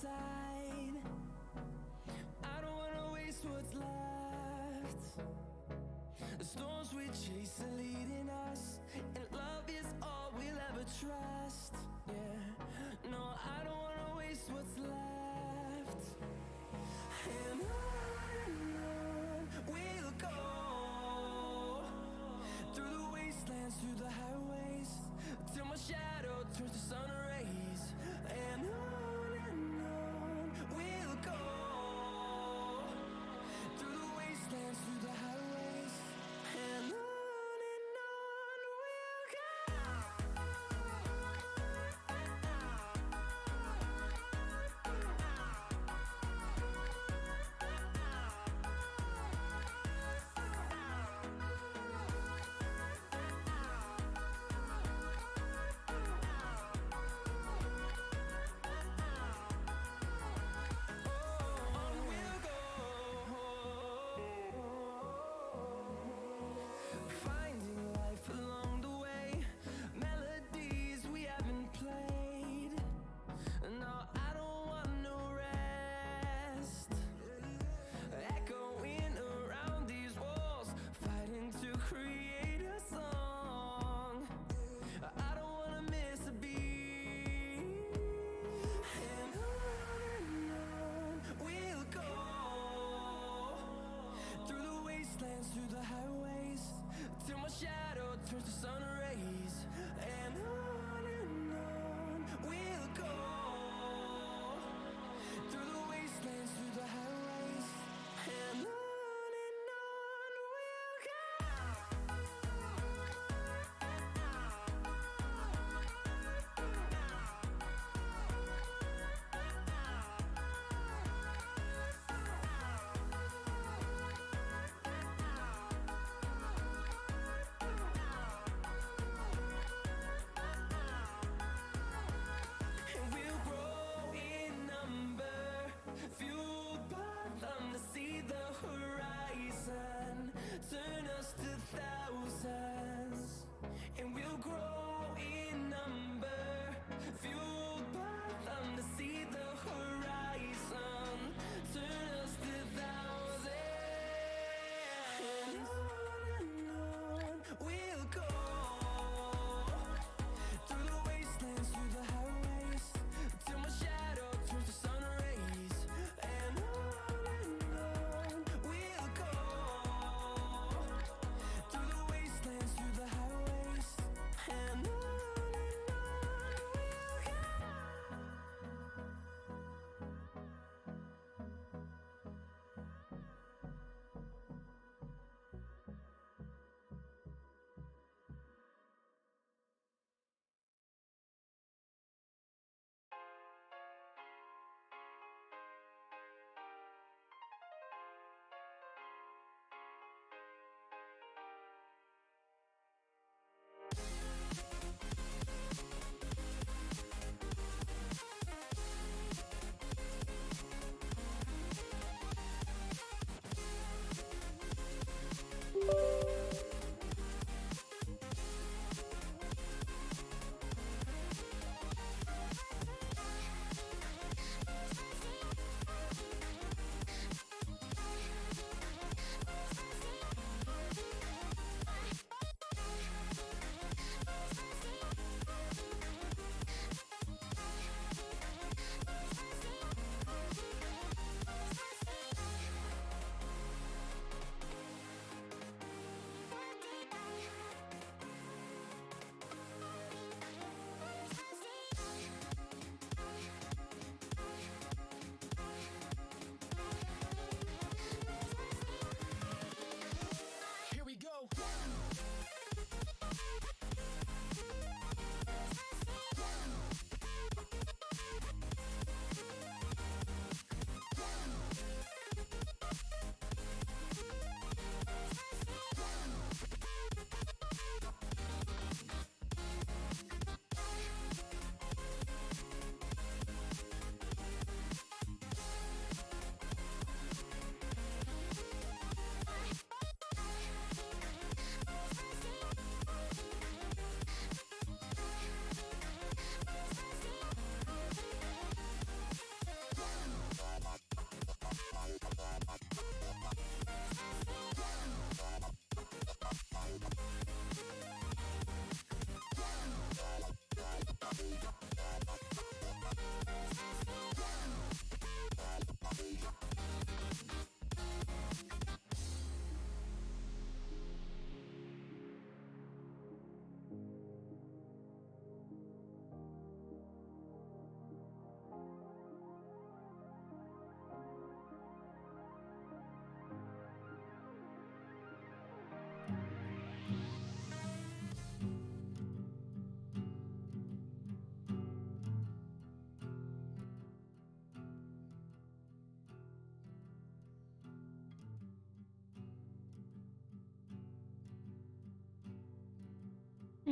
inside. I don't wanna waste what's left. The storms we chase are leading us, and love is all we'll ever trust. Yeah, no, I don't wanna waste what's left. And on we'll go, through the wastelands, through the highways, till my shadow turns to sun rays. And on we'll go, through the wastelands, through the highways, and on we'll go. Through the highways, till my shadow turns to sun rays. And on we'll go, through the wastelands, through the highways, and on we'll go.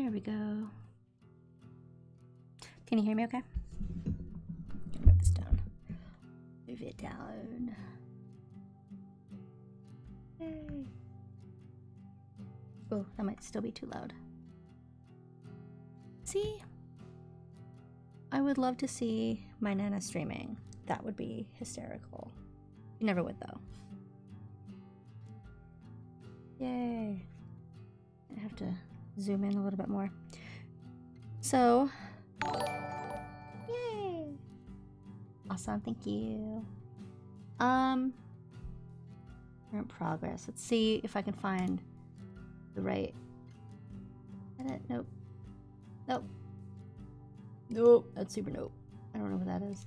There we go. Can you hear me okay? Move this down. Move it down. Yay. Oh, that might still be too loud. See? I would love to see my Nana streaming. That would be hysterical. You never would though. Yay. I have to zoom in a little bit more. So, yay! Awesome, thank you. We're in progress. Let's see if I can find the right edit. Nope. Nope. Nope. That's super nope. I don't know what that is.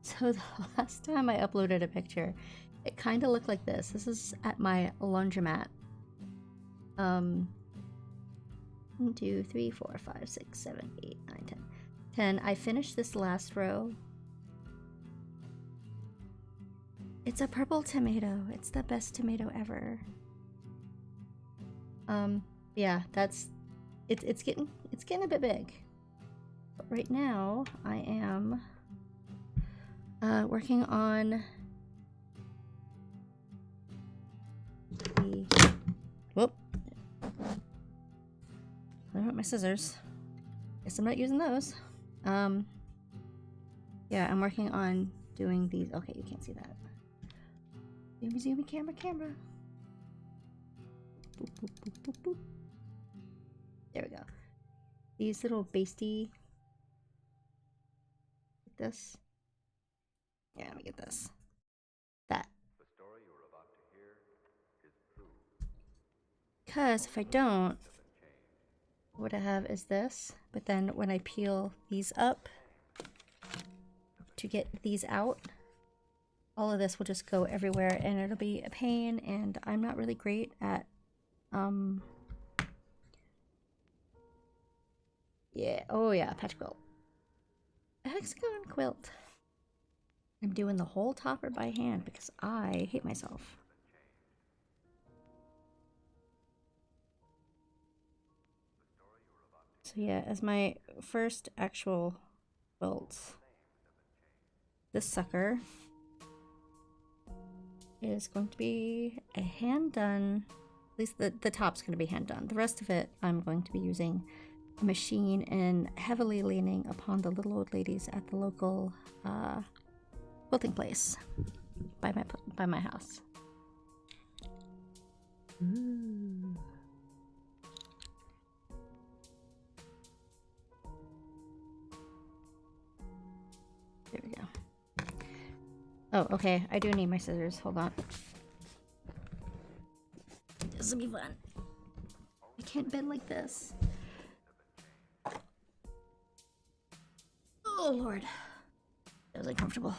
So the last time I uploaded a picture, it kind of looked like this. This is at my laundromat. 1, 2, 3, 4, 5, 6, 7, 8, 9, 10. 10. I finished this last row. It's a purple tomato. It's the best tomato ever. Yeah, that's it's getting a bit big. But right now I am working on the whoop. I don't want my scissors. Guess I'm not using those. Yeah, I'm working on doing these. Okay, you can't see that. Zoomy, camera. Boop, boop, boop, boop, boop. There we go. These little basty. Like this. Yeah, let me get this. That. The story you're about to hear is true. Because if I don't, what I have is this. But then when I peel these up to get these out, all of this will just go everywhere and it'll be a pain, and I'm not really great at yeah, oh yeah, patch quilt. A hexagon quilt. I'm doing the whole topper by hand because I hate myself. So yeah, as my first actual quilt, this sucker is going to be a hand done. At least the top's going to be hand done. The rest of it I'm going to be using a machine and heavily leaning upon the little old ladies at the local quilting place by my house. Ooh. There we go. Oh, okay. I do need my scissors. Hold on. This will be fun. I can't bend like this. Oh, Lord. That was uncomfortable.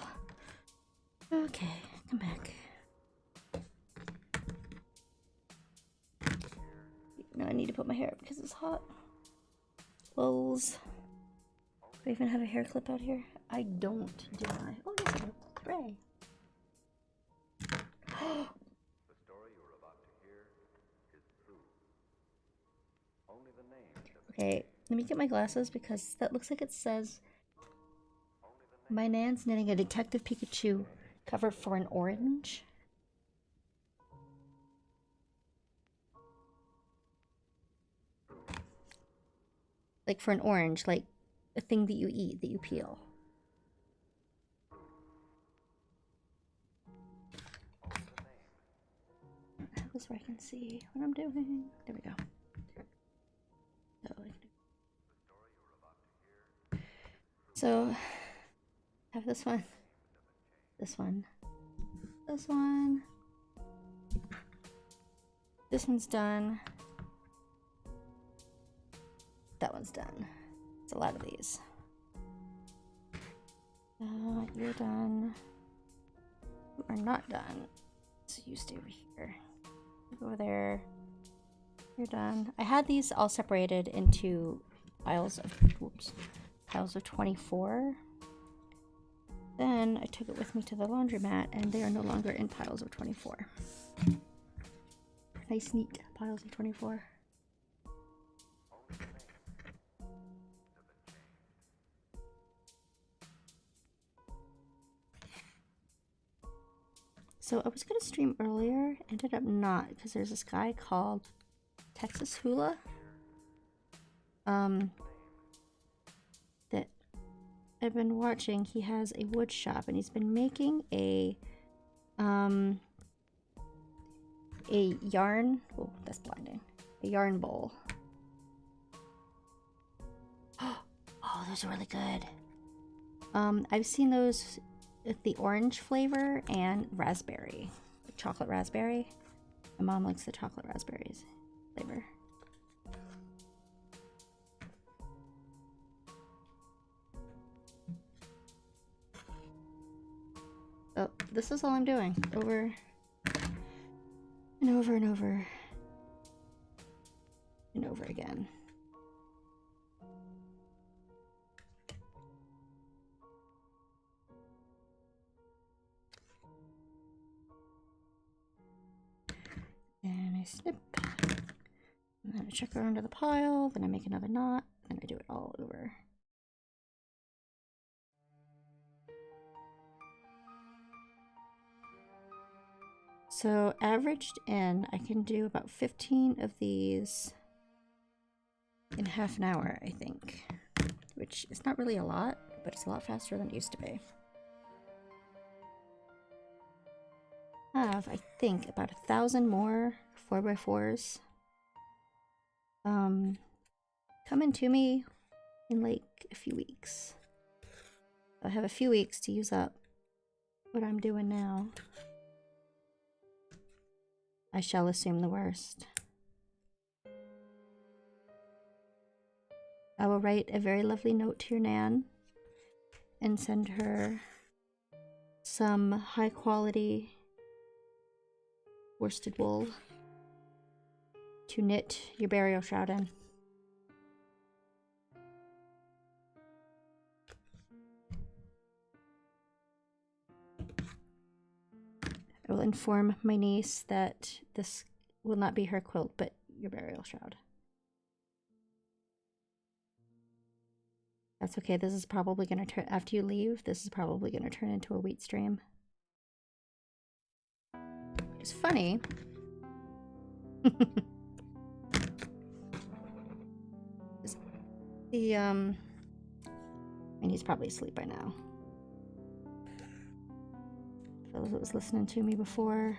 Okay, come back. No, I need to put my hair up because it's hot. Lulz. Do I even have a hair clip out here? I don't, do I? Oh, yes, I do. Hooray. The story you're about to hear is true. Only the name. Okay, let me get my glasses because that looks like it says my nan's knitting a Detective Pikachu cover for an orange. Like for an orange, like a thing that you eat, that you peel. I have this where I can see what I'm doing. There we go. So, I have this one, this one, this one. This one's done. That one's done. It's a lot of these. You're done. You are not done. So you stay over here. You go over there. You're done. I had these all separated into piles of, whoops, piles of 24. Then I took it with me to the laundromat and they are no longer in piles of 24. Nice, neat piles of 24. So I was gonna stream earlier, ended up not, because there's this guy called Texas Hula. That I've been watching. He has a wood shop and he's been making a yarn, oh that's blinding, a yarn bowl. Oh, those are really good. I've seen those with the orange flavor and raspberry, like chocolate raspberry. My mom likes the chocolate raspberries flavor. Oh, this is all I'm doing over and over and over and over again. And I snip, and then I check her under the pile, then I make another knot, then I do it all over. So averaged in, I can do about 15 of these in half an hour, I think, which is not really a lot, but it's a lot faster than it used to be. I have, I think, about 1,000 more 4x4s coming to me in like a few weeks. I have a few weeks to use up what I'm doing now. I shall assume the worst. I will write a very lovely note to your Nan and send her some high quality worsted wool to knit your burial shroud in. I will inform my niece that this will not be her quilt, but your burial shroud. That's okay. This is probably going to turn, after you leave, this is probably going to turn into a wheat stream. It's funny. I mean, he's probably asleep by now. Fellow that was listening to me before,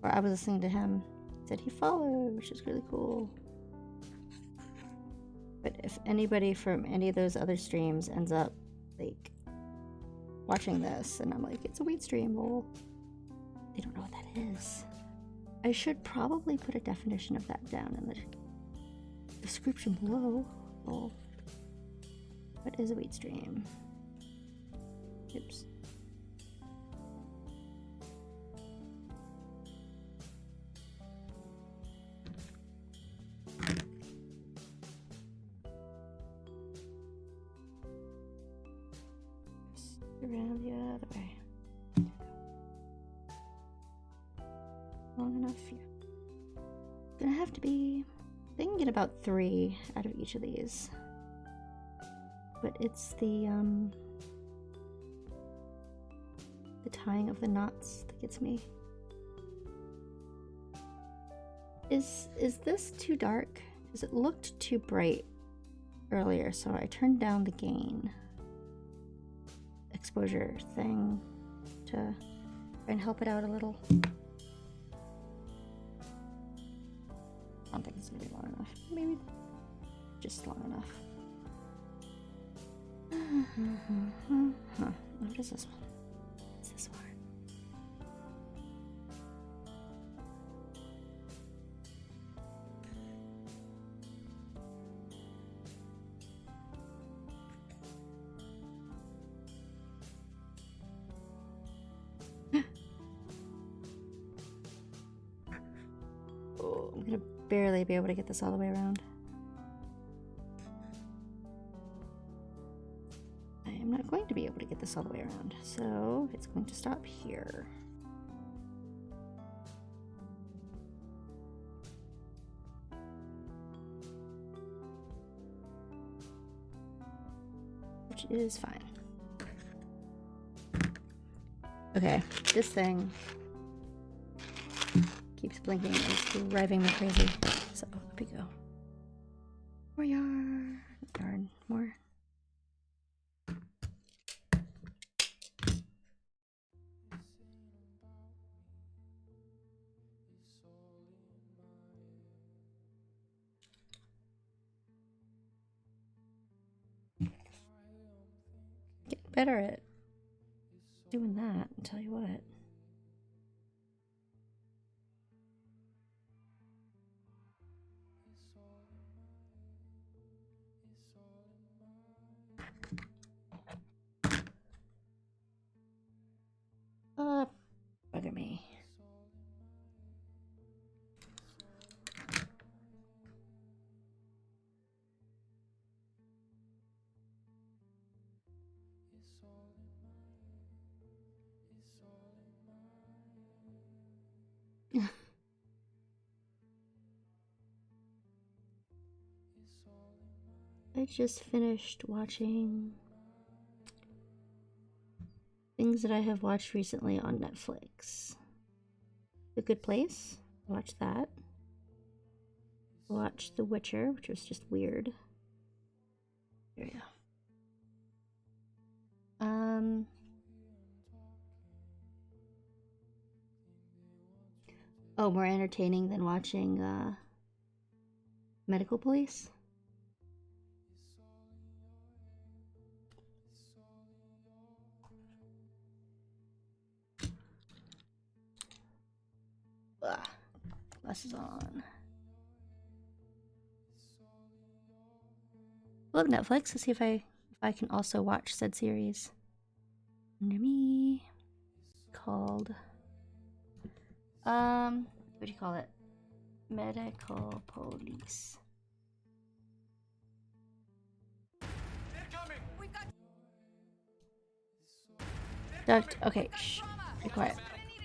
or I was listening to him, said he followed, which is really cool. But if anybody from any of those other streams ends up like watching this and I'm like, it's a weed stream, well, they don't know what that is. I should probably put a definition of that down in the description below. Well, what is a weed stream? Oops. Around the other way. Long enough, yeah. Gonna have to be, they can get about 3 out of each of these. But it's the tying of the knots that gets me. Is this too dark? Because it looked too bright earlier, so I turned down the gain exposure thing to try and help it out a little. I don't think it's gonna be long enough. Maybe just long enough. What is this one? What's this one? Oh, I'm gonna barely be able to get this all the way around. I am not going to be able to get this all the way around, so it's going to stop here. Which is fine. Okay, this thing keeps blinking and it's driving me crazy. So up we go. More yarn. Yarn. More. Get better at doing that, I'll tell you what. Bugger me. I just finished watching things that I have watched recently on Netflix. The Good Place. I watched that. I watched The Witcher, which was just weird. There we go. Oh, more entertaining than watching Medical Police. Ugh. Glasses on. I love Netflix. Let's see if I can also watch said series. Under me. Called what do you call it? Medical Police. Okay, shh. Be quiet.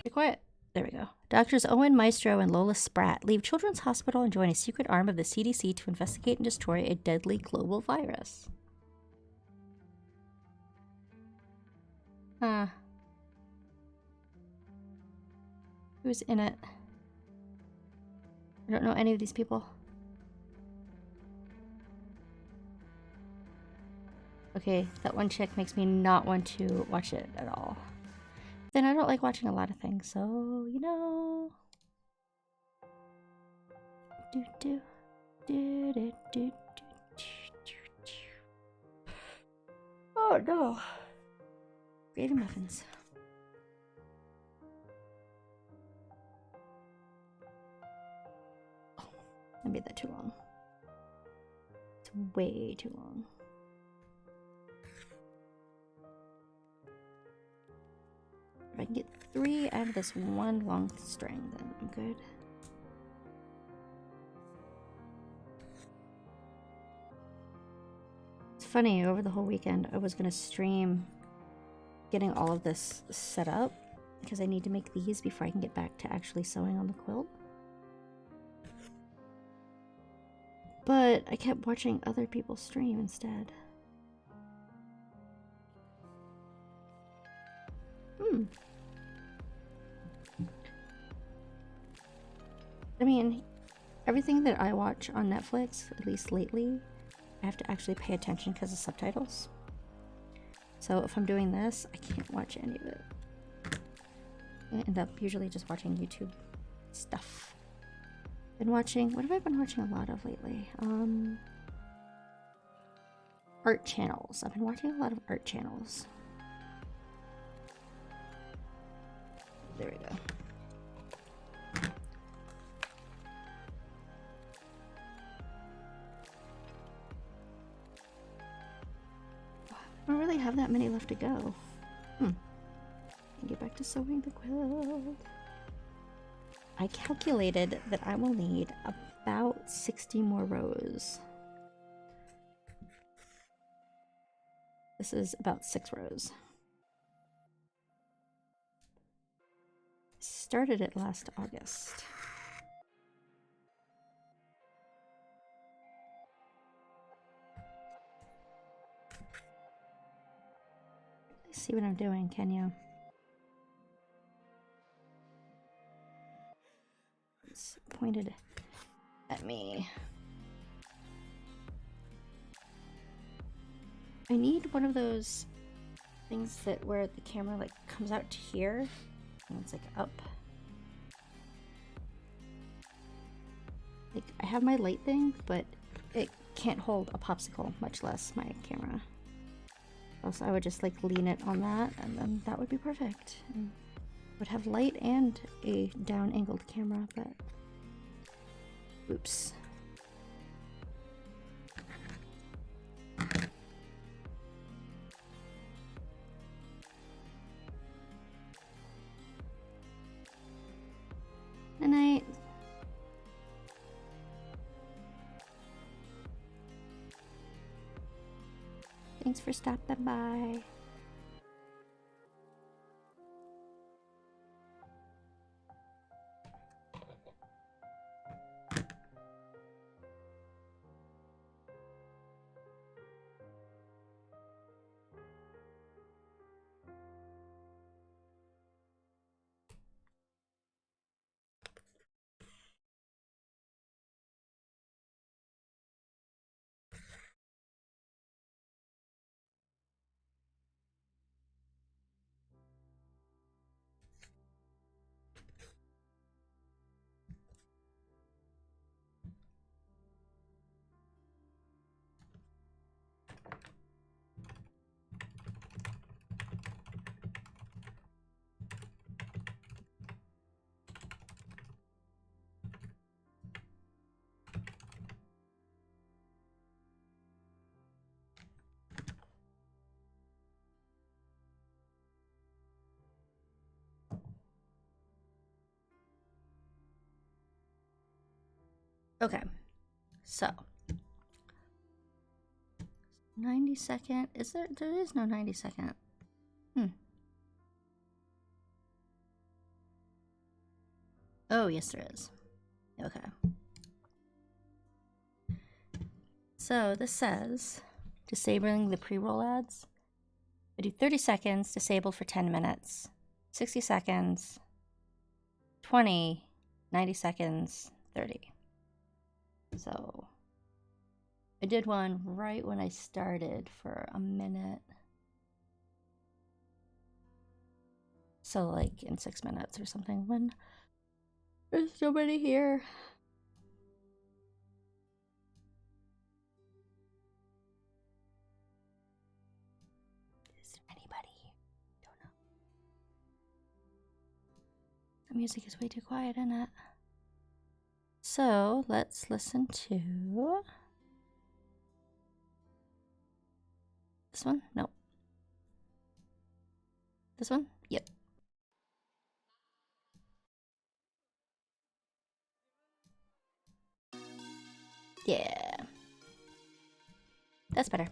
Be quiet. There we go. Doctors Owen Maestro and Lola Spratt leave Children's Hospital and join a secret arm of the CDC to investigate and destroy a deadly global virus. Huh. Who's in it? I don't know any of these people. Okay, that one chick makes me not want to watch it at all. Then I don't like watching a lot of things, so you know. Oh no. Gravy muffins. Oh, I made that too long. It's way too long. If I can get 3 out of this one long string, then I'm good. It's funny, over the whole weekend, I was gonna stream getting all of this set up because I need to make these before I can get back to actually sewing on the quilt. But I kept watching other people stream instead. I mean, everything that I watch on Netflix, at least lately, I have to actually pay attention because of subtitles. So if I'm doing this, I can't watch any of it. I end up usually just watching YouTube stuff. Been watching, what have I been watching a lot of lately? Art channels. I've been watching a lot of art channels. There we go. I don't really have that many left to go. Get back to sewing the quilt. I calculated that I will need about 60 more rows. This is about 6 rows. Started it last August. See what I'm doing, can you? pointed at me. I need one of those things that where the camera like comes out to here and it's like up. Like I have my light thing, but it can't hold a popsicle, much less my camera. Also, I would just like lean it on that and then that would be perfect. And would have light and a down angled camera, but oops. Good night. Thanks for stopping by. Okay, so 90-second. Is there? There is no 90-second. Oh, yes, there is. Okay. So this says disabling the pre-roll ads. I do 30 seconds, disabled for 10 minutes, 60 seconds, 20, 90 seconds, 30. So I did one right when I started for a minute. So like in 6 minutes or something when there's nobody here. Is there anybody here? Don't know. The music is way too quiet, isn't it? So let's listen to this one. Nope. This one? Yep. Yeah. That's better.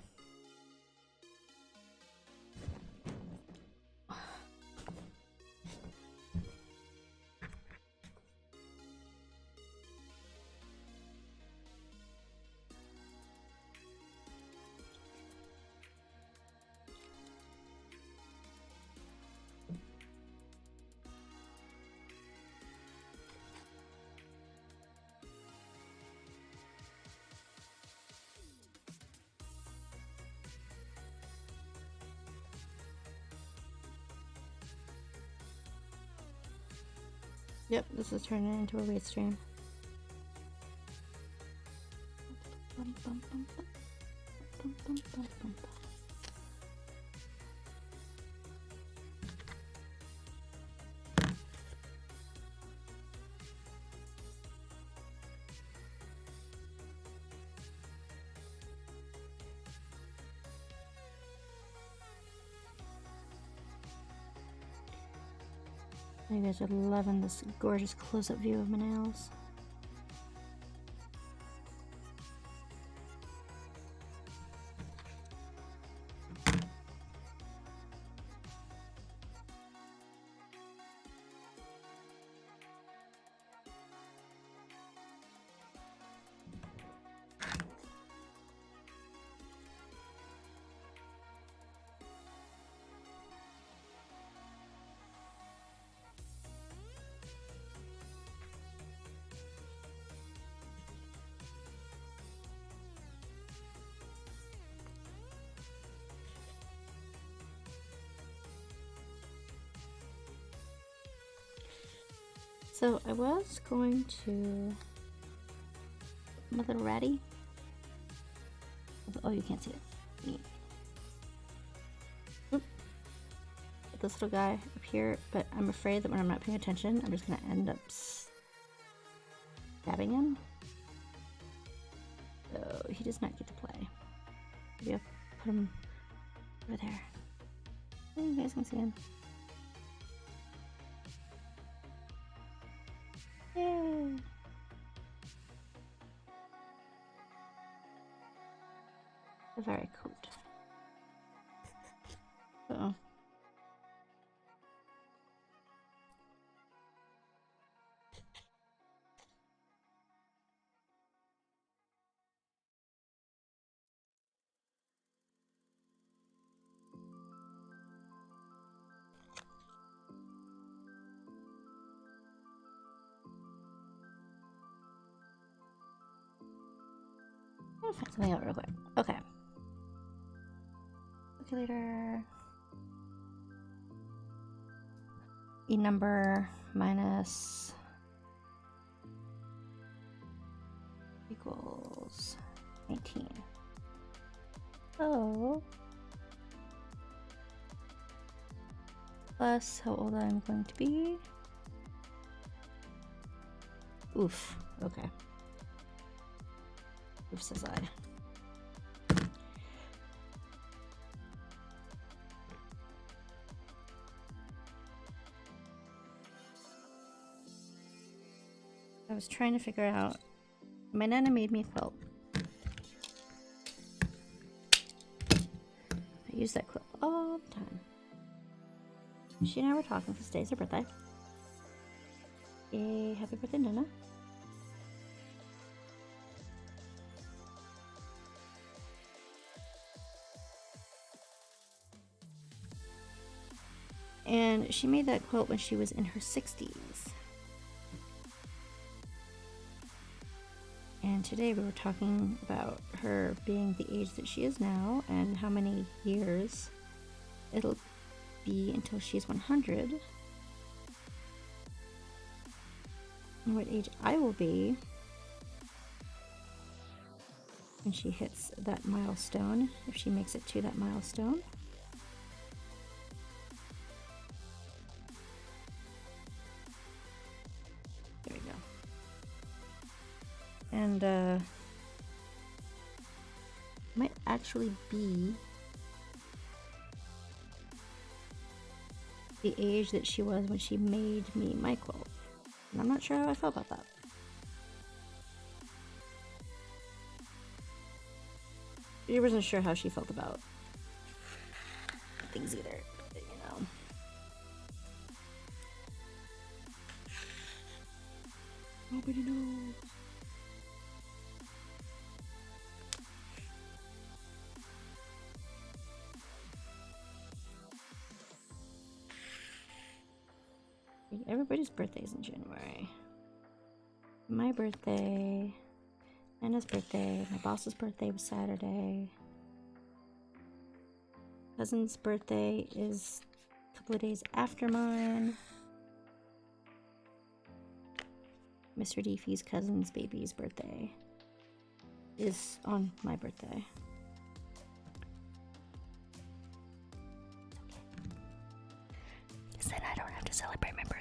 Yep, this is turning into a read stream. You guys are loving this gorgeous close-up view of my nails. So I was going to Mother Ratty. Oh, you can't see it. Neat. Oop. Put this little guy up here, but I'm afraid that when I'm not paying attention, I'm just gonna end up stabbing him. So he does not get to play. Maybe I'll put him over there. So you guys can see him. Yay! Very cool. Uh-oh. I'll find something out real quick. Okay. Calculator. E number minus equals 19. So plus how old I'm going to be. Oof. Okay. Oof, says I. I was trying to figure out. My nana made me a quilt. I use that quilt all the time. She and I were talking because today's her birthday. Yay, happy birthday, Nana. And she made that quilt when she was in her 60s. And today we were talking about her being the age that she is now and how many years it'll be until she's 100. And what age I will be when she hits that milestone, if she makes it to that milestone. There we go. And might actually be the age that she was when she made me my quilt. And I'm not sure how I feel about that. She wasn't sure how she felt about things either, but, you know. Nobody knows. Everybody's birthday's in January. My birthday, Anna's birthday, my boss's birthday was Saturday. Cousin's birthday is a couple of days after mine. Mr. Deefy's cousin's baby's birthday is on my birthday. Because then I don't have to celebrate my birthday.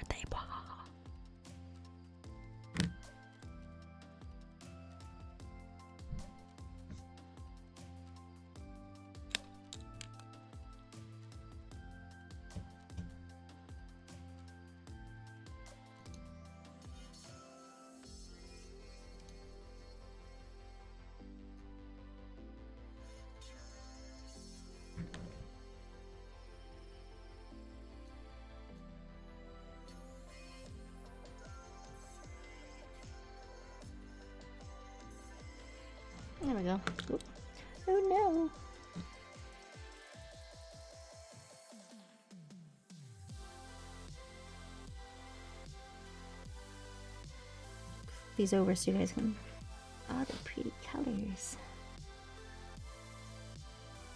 There we go. Oop. Oh no. These over so you guys can. All the pretty colors.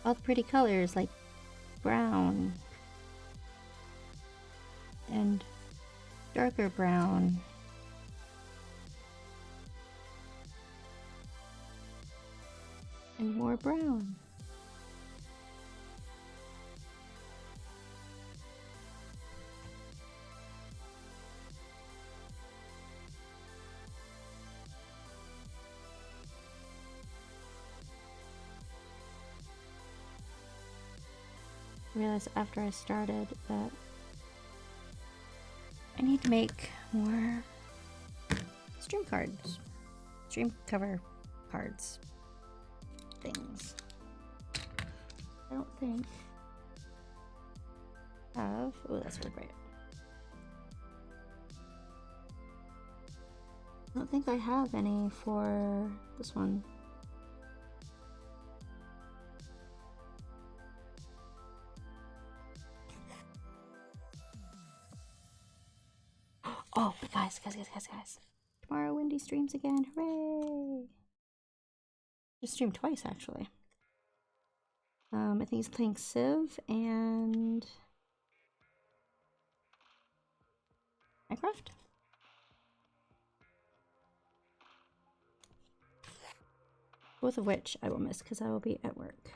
All the pretty colors like brown and darker brown and more brown. I realized after I started that I need to make more stream cards, stream cover cards things. I don't think I have. Oh, that's really bright. I don't think I have any for this one. Oh, guys. Tomorrow Wendy streams again. Hooray! Just streamed twice, actually. I think he's playing Civ and Minecraft. Both of which I will miss because I will be at work.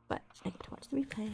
But I get to watch the replay.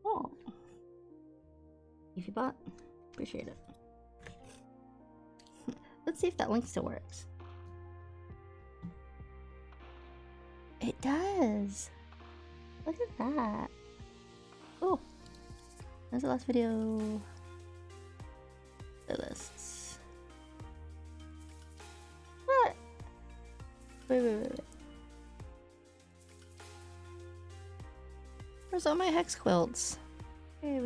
Oh. If you bought, appreciate it. Let's see if that link still works. It does. Look at that. Oh, that's the last video. The lists. What? Wait. Where's all my hex quilts? Wait.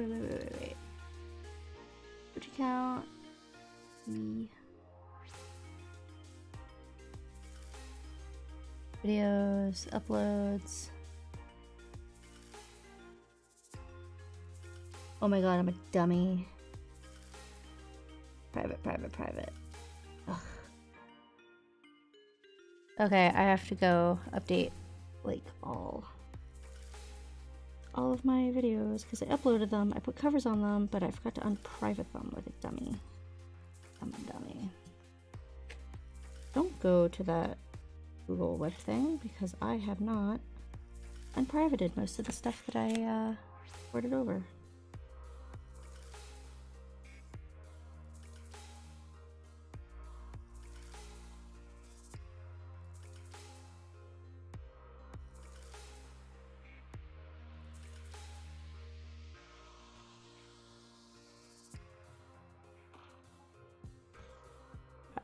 Would you count? Videos, uploads. Oh my god, I'm a dummy. Private. Ugh. Okay, I have to go update like all of my videos because I uploaded them, I put covers on them, but I forgot to unprivate them like a dummy. I'm a dummy. Don't go to that Google web thing because I have not unprivated most of the stuff that I ported over.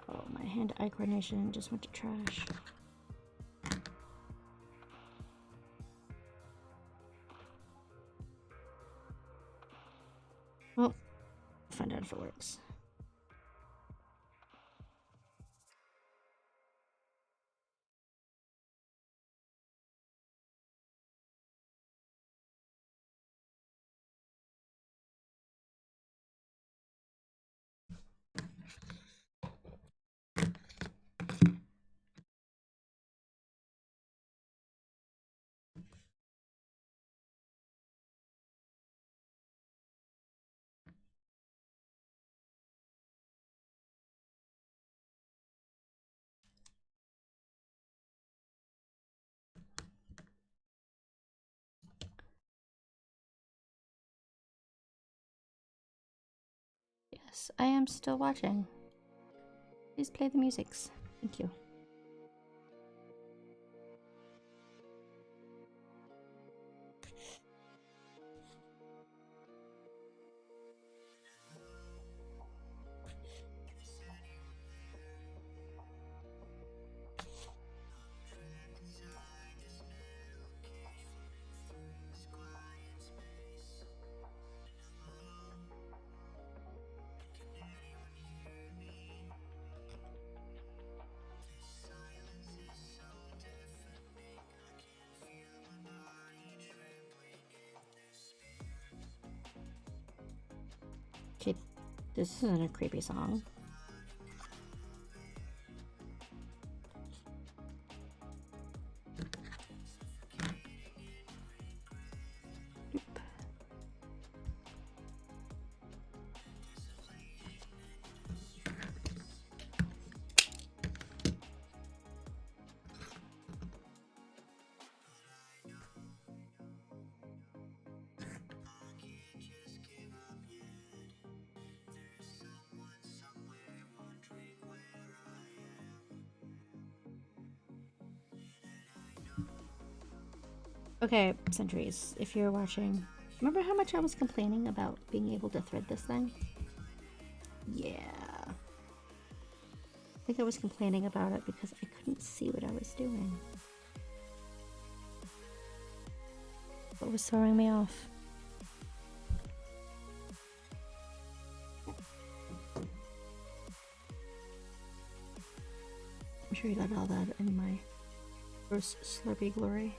Oh, my hand-eye coordination just went to trash. Well, I'll find out if it works. Yes, I am still watching. Please play the musics. Thank you. This isn't a creepy song. Okay, Centuries, if you're watching, remember how much I was complaining about being able to thread this thing? Yeah. I think I was complaining about it because I couldn't see what I was doing. What was throwing me off? I'm sure you got all that in my first Slurpee glory.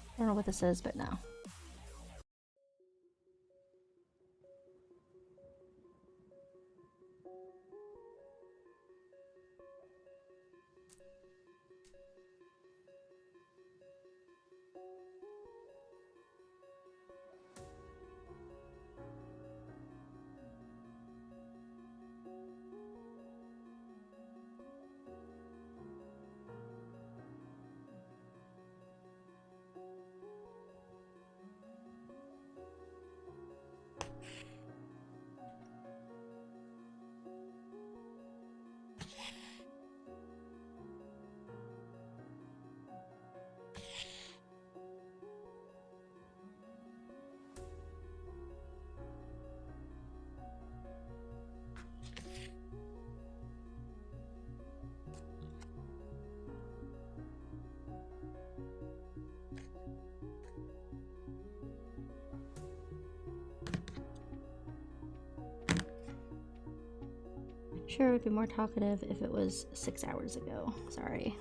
I don't know what this is, but no. Sure, I'd be more talkative if it was 6 hours ago. Sorry.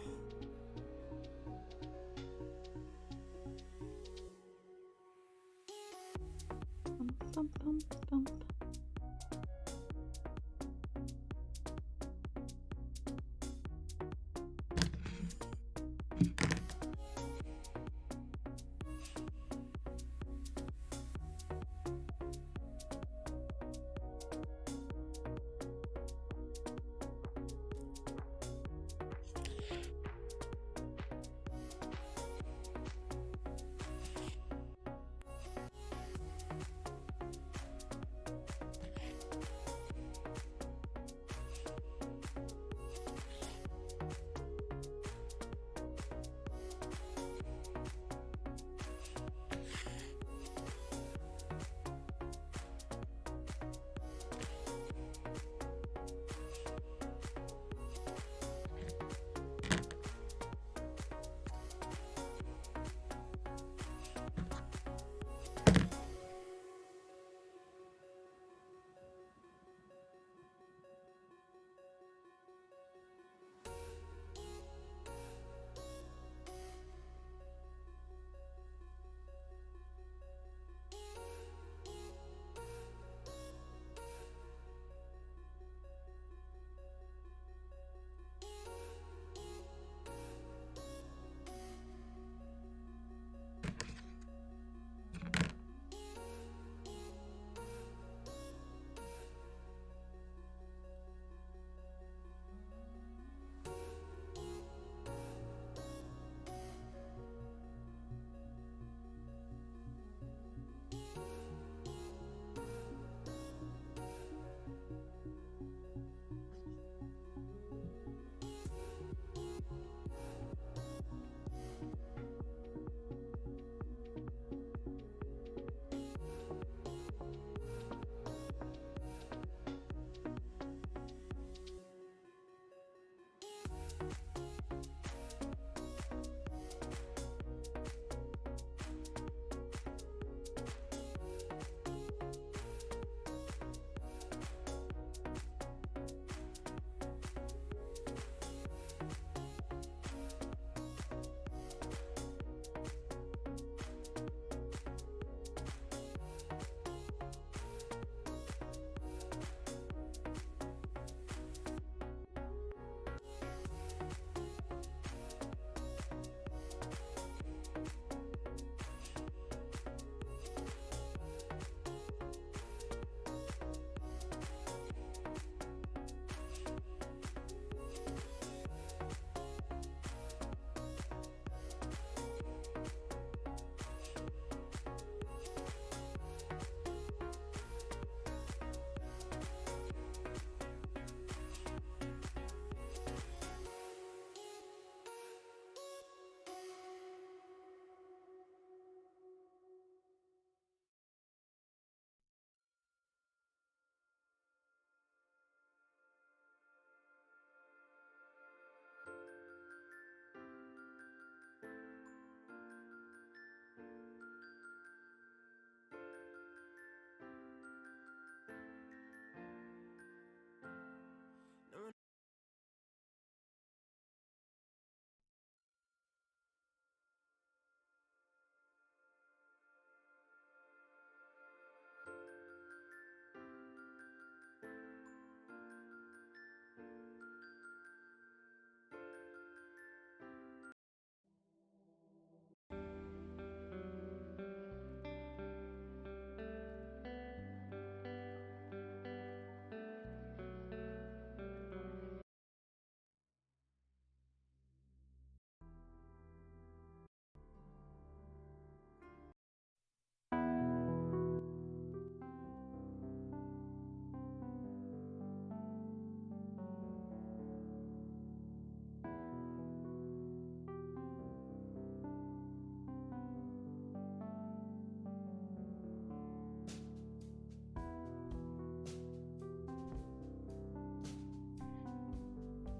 Bump, bump, bump.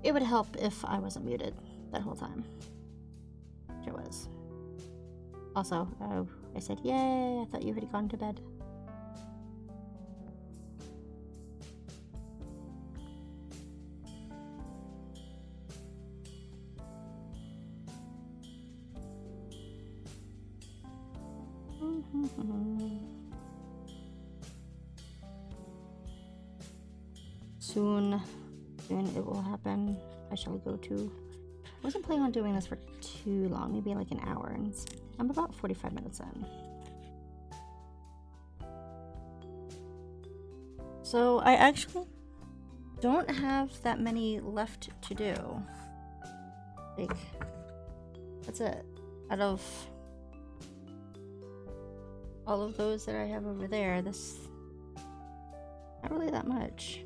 it would help if I wasn't muted that whole time. Which I was. Also, I said, yay, I thought you had gone to bed. Soon it will happen. I shall go to. I wasn't planning on doing this for too long, maybe like an hour, and I'm about 45 minutes in. So I actually don't have that many left to do. Like, that's it. Out of all of those that I have over there, this not really that much.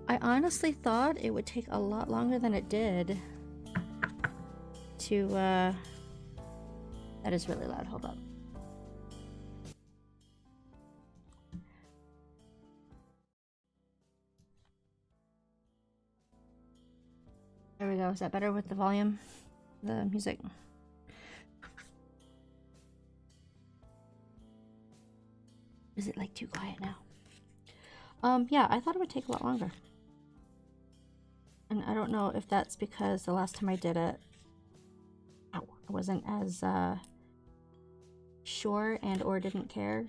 I honestly thought it would take a lot longer than it did to, that is really loud, hold up. There we go, is that better with the volume? The music? Is it like too quiet now? Yeah, I thought it would take a lot longer. And I don't know if that's because the last time I did it, I wasn't as sure and or didn't care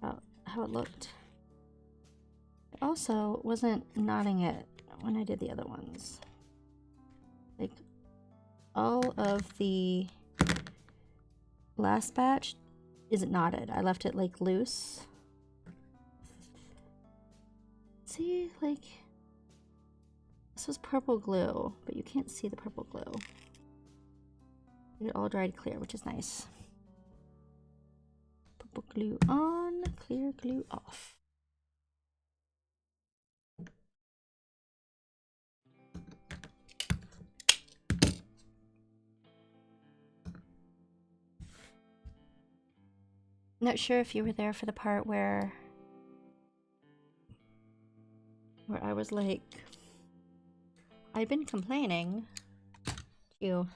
about how it looked. I also wasn't knotting it when I did the other ones. Like, all of the last batch isn't knotted. I left it like loose. See, like, this was purple glue, but you can't see the purple glue. It all dried clear, which is nice. Purple glue on, clear glue off. Not sure if you were there for the part where I was like, I'd been complaining to you.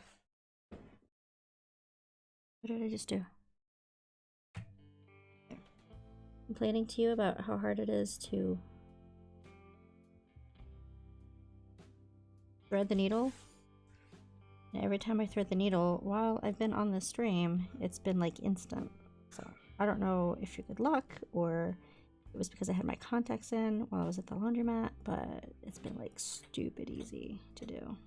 What did I just do? There. Complaining to you about how hard it is to thread the needle. And every time I thread the needle, while I've been on the stream, it's been like instant. So I don't know if you're good luck or it was because I had my contacts in while I was at the laundromat, but it's been like stupid easy to do.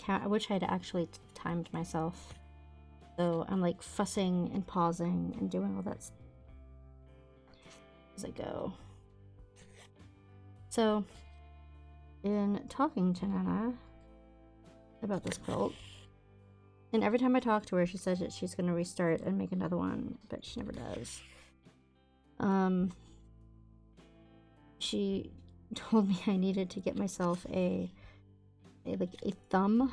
I wish I'd actually timed myself. So I'm like fussing and pausing and doing all that as I go. So, in talking to Nana about this quilt, and every time I talk to her, she says that she's going to restart and make another one, but she never does. She told me I needed to get myself a thumb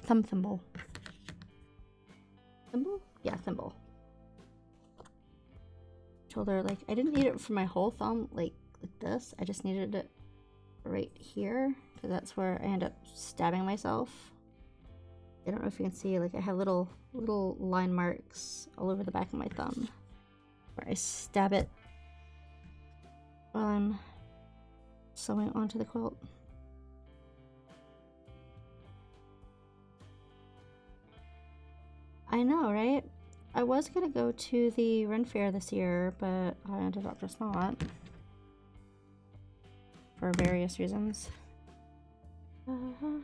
thumb thimble. Thimble? Yeah, thimble. Told her, like, I didn't need it for my whole thumb like this. I just needed it right here, because that's where I end up stabbing myself. I don't know if you can see, like, I have little line marks all over the back of my thumb where I stab it while I'm sewing onto the quilt. I know, right? I was gonna go to the Ren Fair this year, but I ended up just not. For various reasons. Here we go.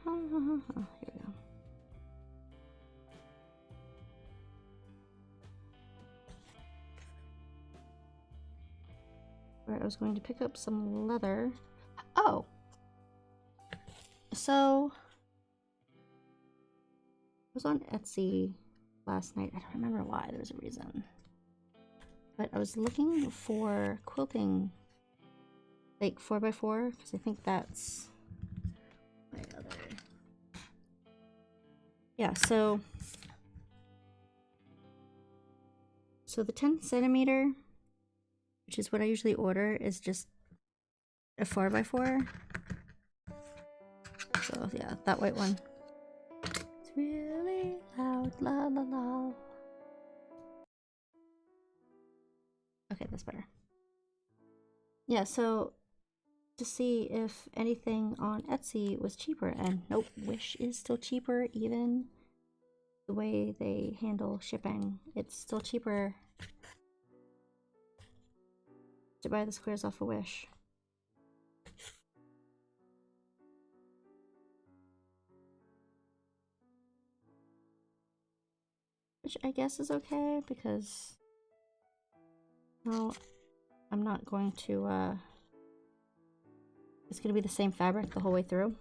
where I was going to pick up some leather. Oh! So, I was on Etsy last night. I don't remember why, there's a reason. But I was looking for quilting, like 4x4, because I think that's my other... Yeah, so the 10 centimeter, which is what I usually order, is just a 4x4. So yeah, that white one. It's really loud, la la la. Okay, that's better. Yeah, so to see if anything on Etsy was cheaper, and nope, Wish is still cheaper. Even the way they handle shipping, it's still cheaper to buy the squares off of Wish. Which I guess is okay, because, well, I'm not going to, it's gonna be the same fabric the whole way through.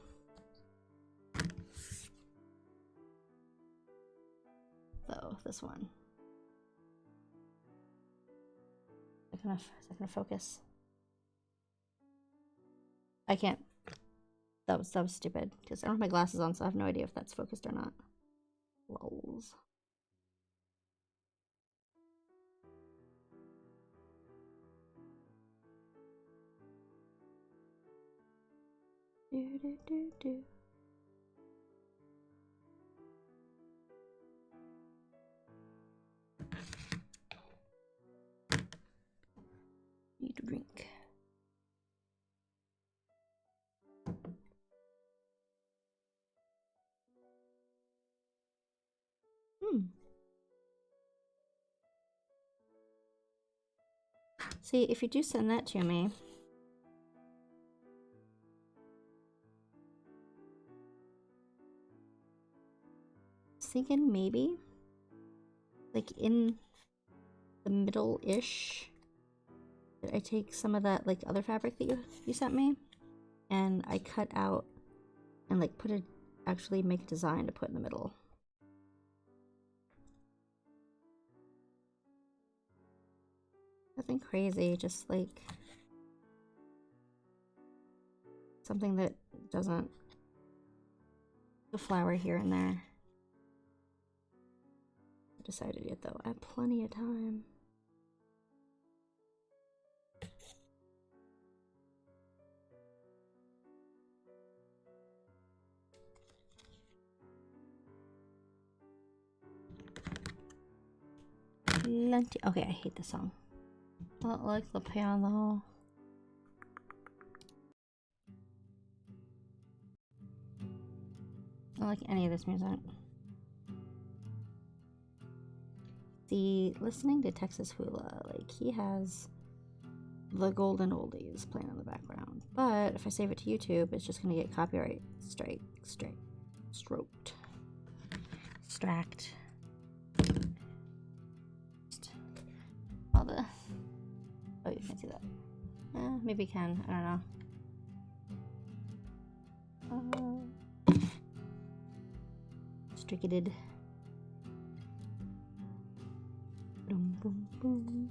So, this one. Is that gonna focus? I can't. That was stupid, because I don't have my glasses on, so I have no idea if that's focused or not. Lols. Do do do do. Need a drink. See, if you do send that to me, I was thinking maybe, like in the middle-ish, that I take some of that like other fabric that you sent me, and I cut out and like actually make a design to put in the middle. Nothing crazy, just like something that doesn't a flower here and there. I decided yet though. I have plenty of time. Plenty. Okay, I hate this song. I don't like the piano. I don't like any of this music. See, listening to Texas Hula, like he has the golden oldies playing in the background. But if I save it to YouTube, it's just gonna get copyright stroked. All the... Oh, you can't see that. Maybe you can. I don't know. Stricketed. Boom, boom, boom.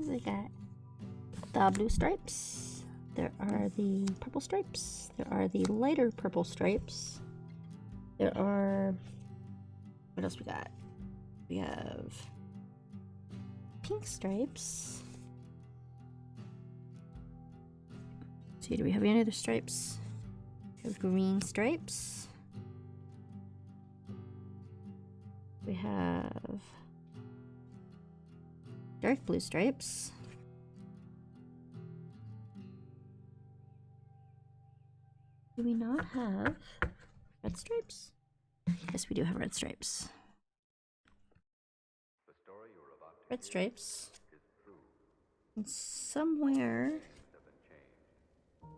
We got the blue stripes. There are the purple stripes. There are the lighter purple stripes. There are... What else we got? We have pink stripes. Let's see, do we have any other stripes? We have green stripes. We have dark blue stripes. Do we not have red stripes? Yes, we do have red stripes. The story you're about to Red stripes. hear is true. And somewhere... Have been changed.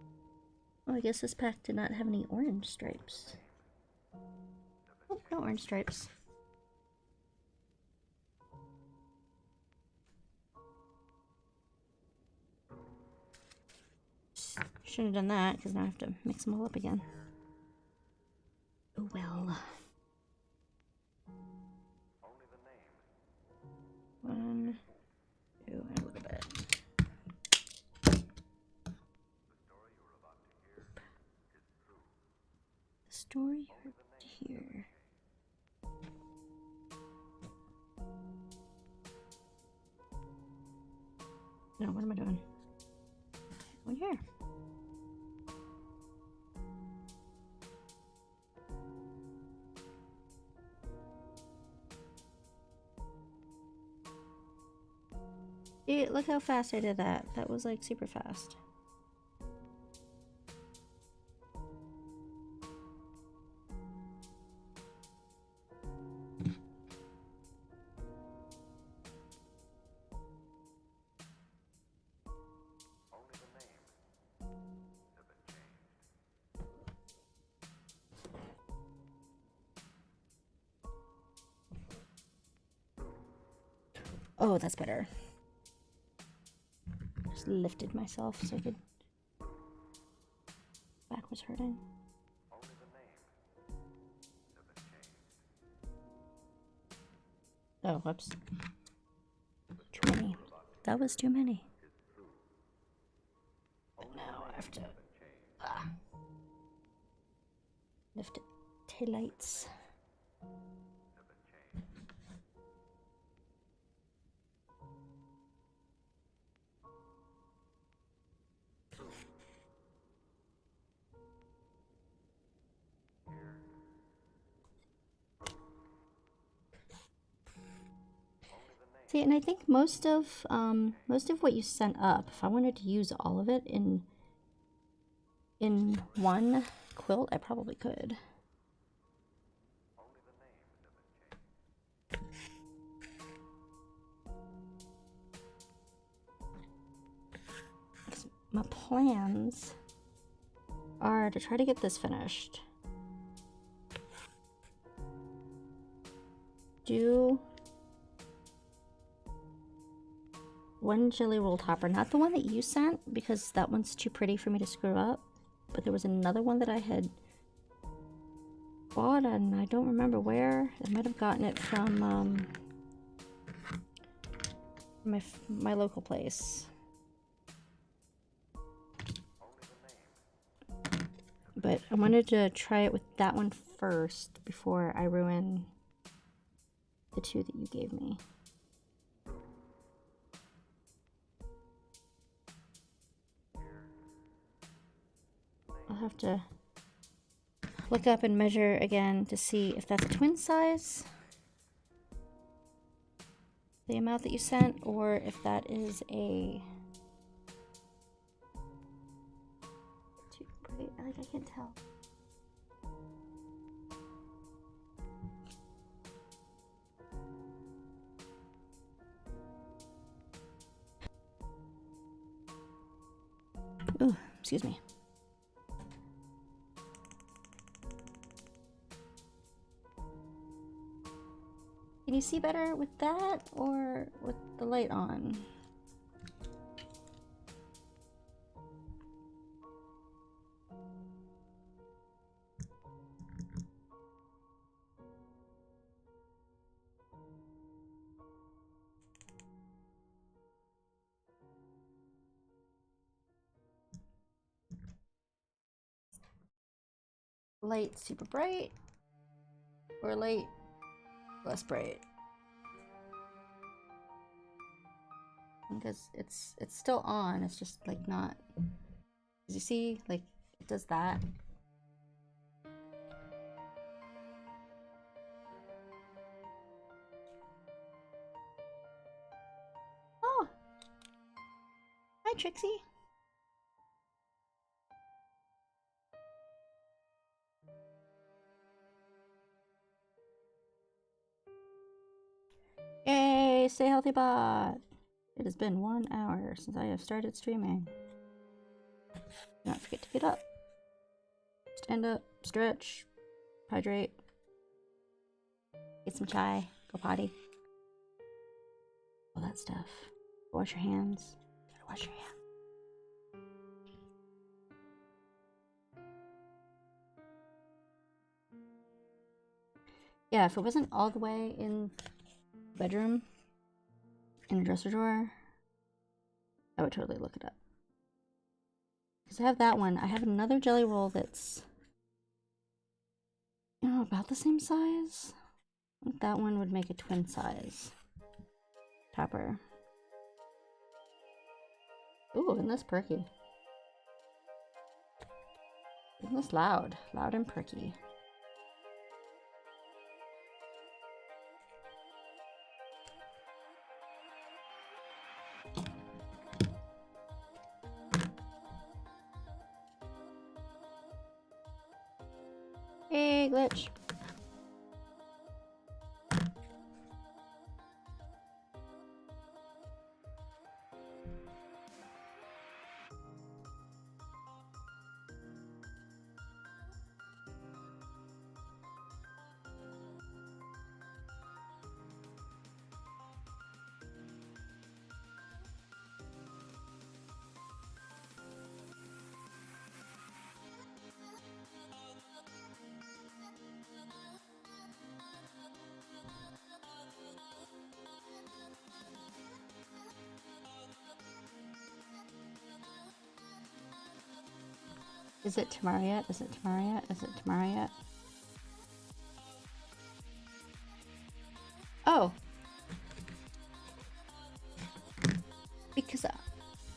Oh, I guess this pack did not have any orange stripes. Oh, no orange stripes. Shouldn't have done that, because now I have to mix them all up again. Oh well. Only the name. 1, 2, and a little bit. The story you're about to hear is true. The story you heard here. No, what am I doing? Oh, here. Look how fast I did that. That was like super fast. Only the name have been changed. Oh, that's better. Just lifted myself so I could. Back was hurting. Only the name have been changed. Oh, whoops. Too many. That was too many. But now I have to lift it. Taillights. Have been changed. See, and I think most of what you sent up, if I wanted to use all of it in one quilt, I probably could. Only the name have been changed. 'Cause my plans are to try to get this finished. Do one jelly roll topper, not the one that you sent, because that one's too pretty for me to screw up. But there was another one that I had bought, and I don't remember where. I might have gotten it from my local place. Only the name. But I wanted to try it with that one first before I ruin the two that you gave me. I'll have to look up and measure again to see if that's a twin size, the amount that you sent, or if that is a too bright. Like, I can't tell. Ooh, excuse me. Can you see better with that or with the light on? Light super bright or light less bright? because it's still on. It's just like not. As you see, like it does that. Oh, hi Trixie. Yay, stay healthy bot. It has been 1 hour since I have started streaming. Do not forget to get up. Stand up, stretch, hydrate, get some chai, go potty. All that stuff. Wash your hands. Gotta wash your hands. Yeah, if it wasn't all the way in the bedroom, in a dresser drawer, I would totally look it up. Because I have that one. I have another jelly roll that's, you know, about the same size. I think that one would make a twin size topper. Ooh, isn't this perky? Isn't this loud? Loud and perky. Hey, glitch. Is it tomorrow yet? Is it tomorrow yet? Is it tomorrow yet? Oh. Because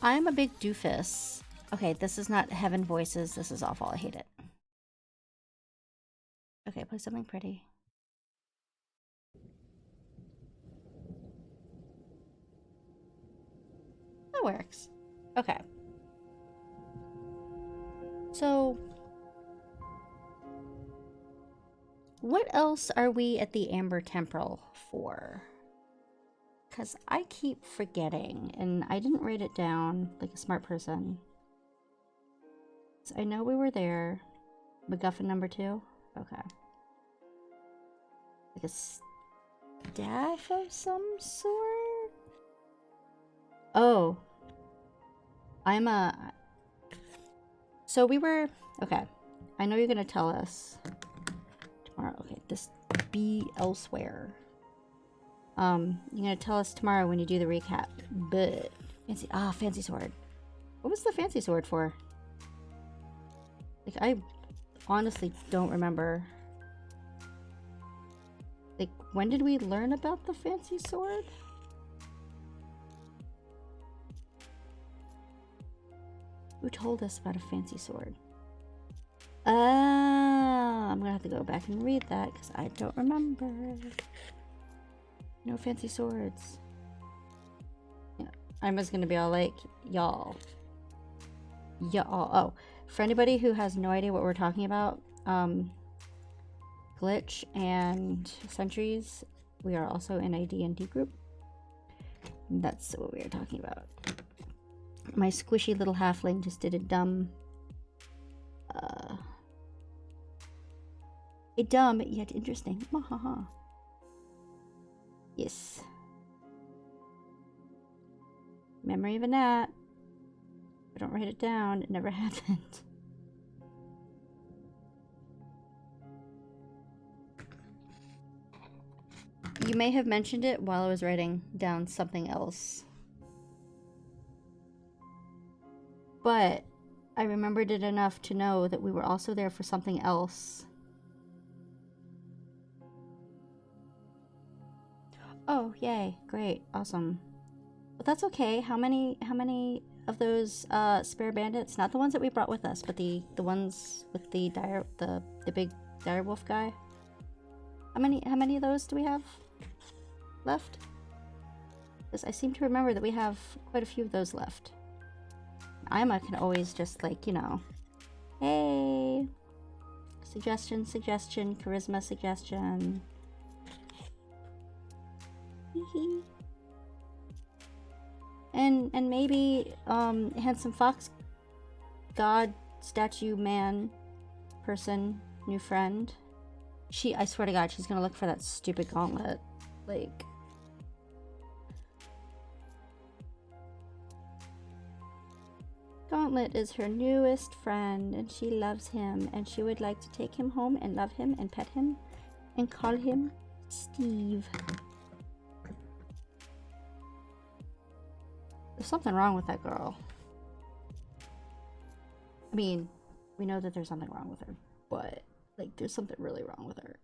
I'm a big doofus. Okay, this is not Heaven Voices. This is awful. I hate it. Okay, play something pretty. That works. Okay. So, what else are we at the Amber Temporal for? Because I keep forgetting, and I didn't write it down like a smart person. So I know we were there. MacGuffin number 2? Okay. Like a staff of some sort? Oh. So we were... Okay. I know you're going to tell us tomorrow. Okay, this be elsewhere. You're going to tell us tomorrow when you do the recap. But... fancy sword. What was the fancy sword for? Like, I honestly don't remember. Like, when did we learn about the fancy sword? Who told us about a fancy sword? I'm gonna have to go back and read that because I don't remember. No fancy swords. Yeah, I'm just gonna be all like, y'all. Y'all. Oh, for anybody who has no idea what we're talking about, Glitch and Sentries, we are also in a D&D group. That's what we are talking about. My squishy little halfling just did a dumb yet interesting. Mahaha. Yes. Memory of a gnat. I don't write it down. It never happened. You may have mentioned it while I was writing down something else. But I remembered it enough to know that we were also there for something else. Oh, yay. Great. Awesome. But that's okay. How many of those spare bandits? Not the ones that we brought with us, but the ones with the big dire wolf guy. How many of those do we have left? Because I seem to remember that we have quite a few of those left. Ima can always just, like, you know, hey, suggestion, charisma suggestion. and maybe handsome fox god statue man person new friend. I swear to God, she's gonna look for that stupid gauntlet. Like, Gauntlet is her newest friend, and she loves him, and she would like to take him home and love him and pet him and call him Steve. There's something wrong with that girl. I mean, we know that there's something wrong with her, but, like, there's something really wrong with her.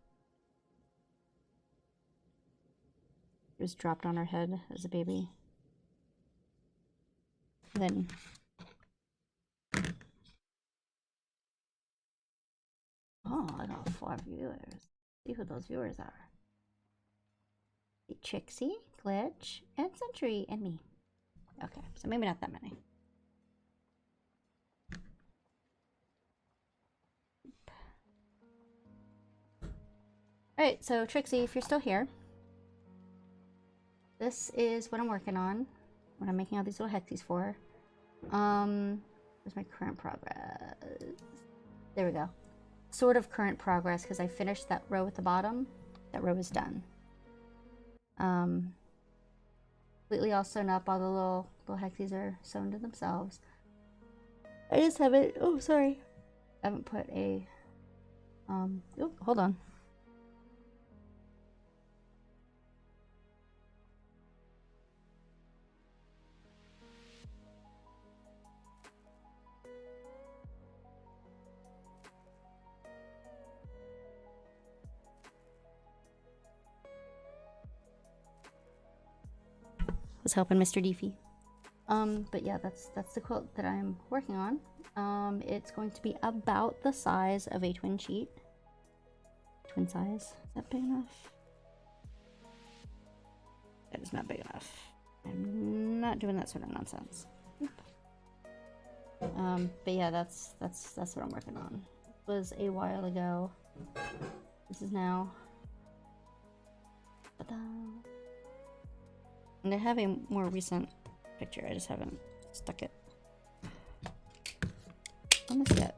It was dropped on her head as a baby. Then... oh, I got 4 viewers. See who those viewers are. Trixie, Glitch, and Century, and me. Okay, so maybe not that many. Alright, so Trixie, if you're still here, this is what I'm working on. What I'm making all these little hexes for. Where's my current progress? There we go. Sort of current progress, because I finished that row at the bottom. That row is done. Completely all sewn up. All the little hexes are sewn to themselves. I just haven't... oh, sorry. I haven't put a... oh, hold on. Was helping Mr. Deefy. But yeah, that's the quilt that I'm working on. It's going to be about the size of a twin sheet. Twin size. Is that big enough? That is not big enough. I'm not doing that sort of nonsense. But yeah, that's what I'm working on. It was a while ago. This is now. Ta-da! And I have a more recent picture, I just haven't stuck it on this yet.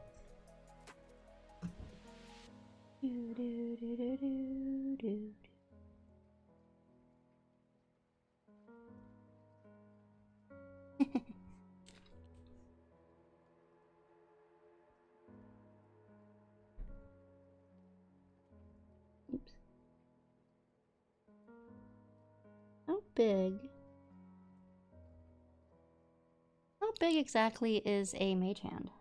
Oops. How big? How big exactly is a mage hand?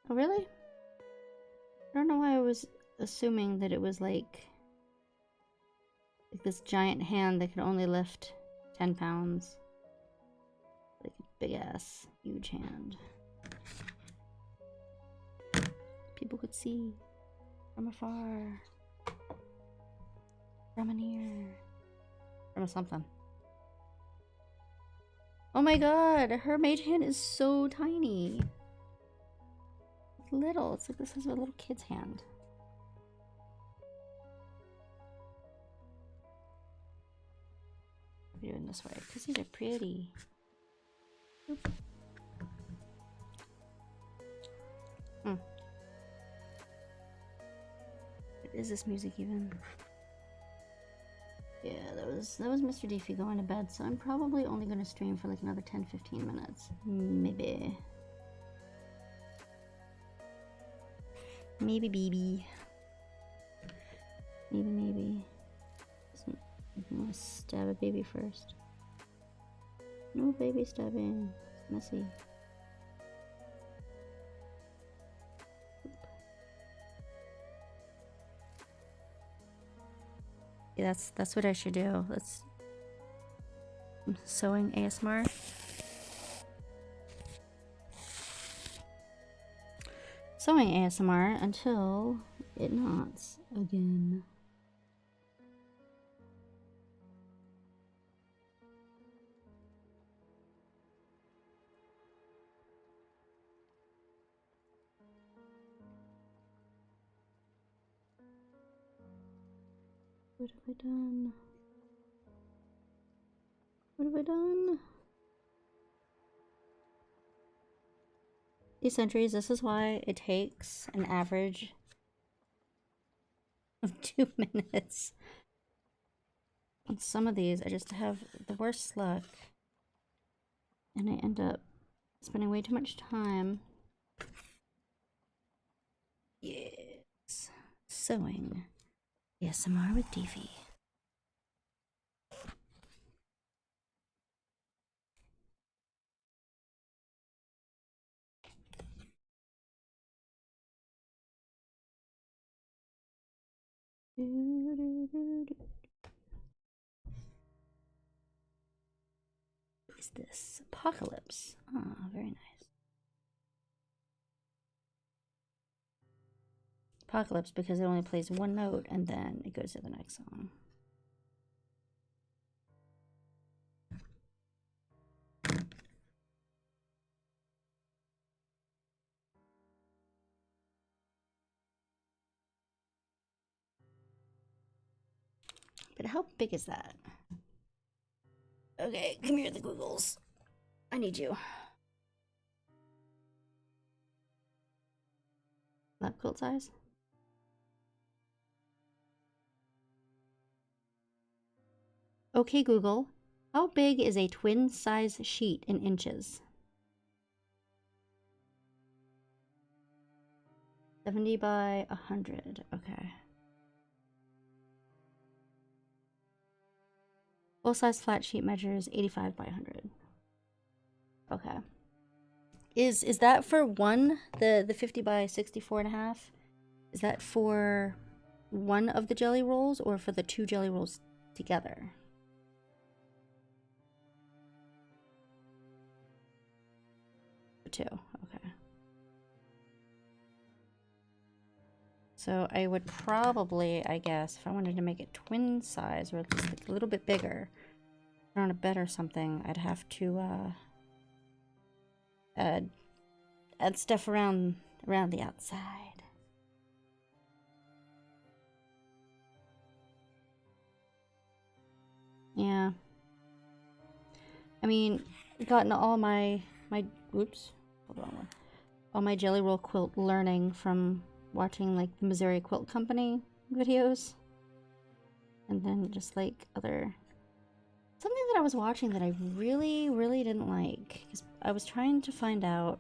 Oh, really? I don't know why I was assuming that it was like this giant hand that could only lift 10 pounds. Like a big ass, huge hand. People could see from afar, from near, from a something. Oh my god, her mage hand is so tiny. It's little. It's like this is a little kid's hand. I'm doing this way because these are pretty. Oop. What is this music even? Yeah, that was Mr. Deefy going to bed, so I'm probably only going to stream for like another 10-15 minutes. Maybe. Maybe, baby. Maybe. I'm gonna stab a baby first. No baby stabbing. It's messy. Yeah, that's what I should do. Let's sewing ASMR. Sewing ASMR until it knots again. What have I done? What have I done? These centuries, this is why it takes an average of 2 minutes. On some of these, I just have the worst luck. And I end up spending way too much time. Yes. Sewing. ASMR with Davey. What is this? Apocalypse. Ah, very nice. Apocalypse because it only plays one note and then it goes to the next song. But how big is that? Okay, come here, the Googles. I need you. Lap quilt size? Okay, Google. How big is a twin size sheet in inches? 70 by 100. Okay. Full size flat sheet measures 85 by 100. Okay. Is that for one, the 50 by 64 and a half? Is that for one of the jelly rolls or for the 2 jelly rolls together? For 2. Okay. So I would probably, I guess, if I wanted to make it twin size or just like a little bit bigger, on a bed or something, I'd have to add stuff around the outside. Yeah. I mean, gotten all my oops, hold on, all my jelly roll quilt learning from watching like the Missouri Quilt Company videos, and then just like other something that I was watching that I really didn't like, because I was trying to find out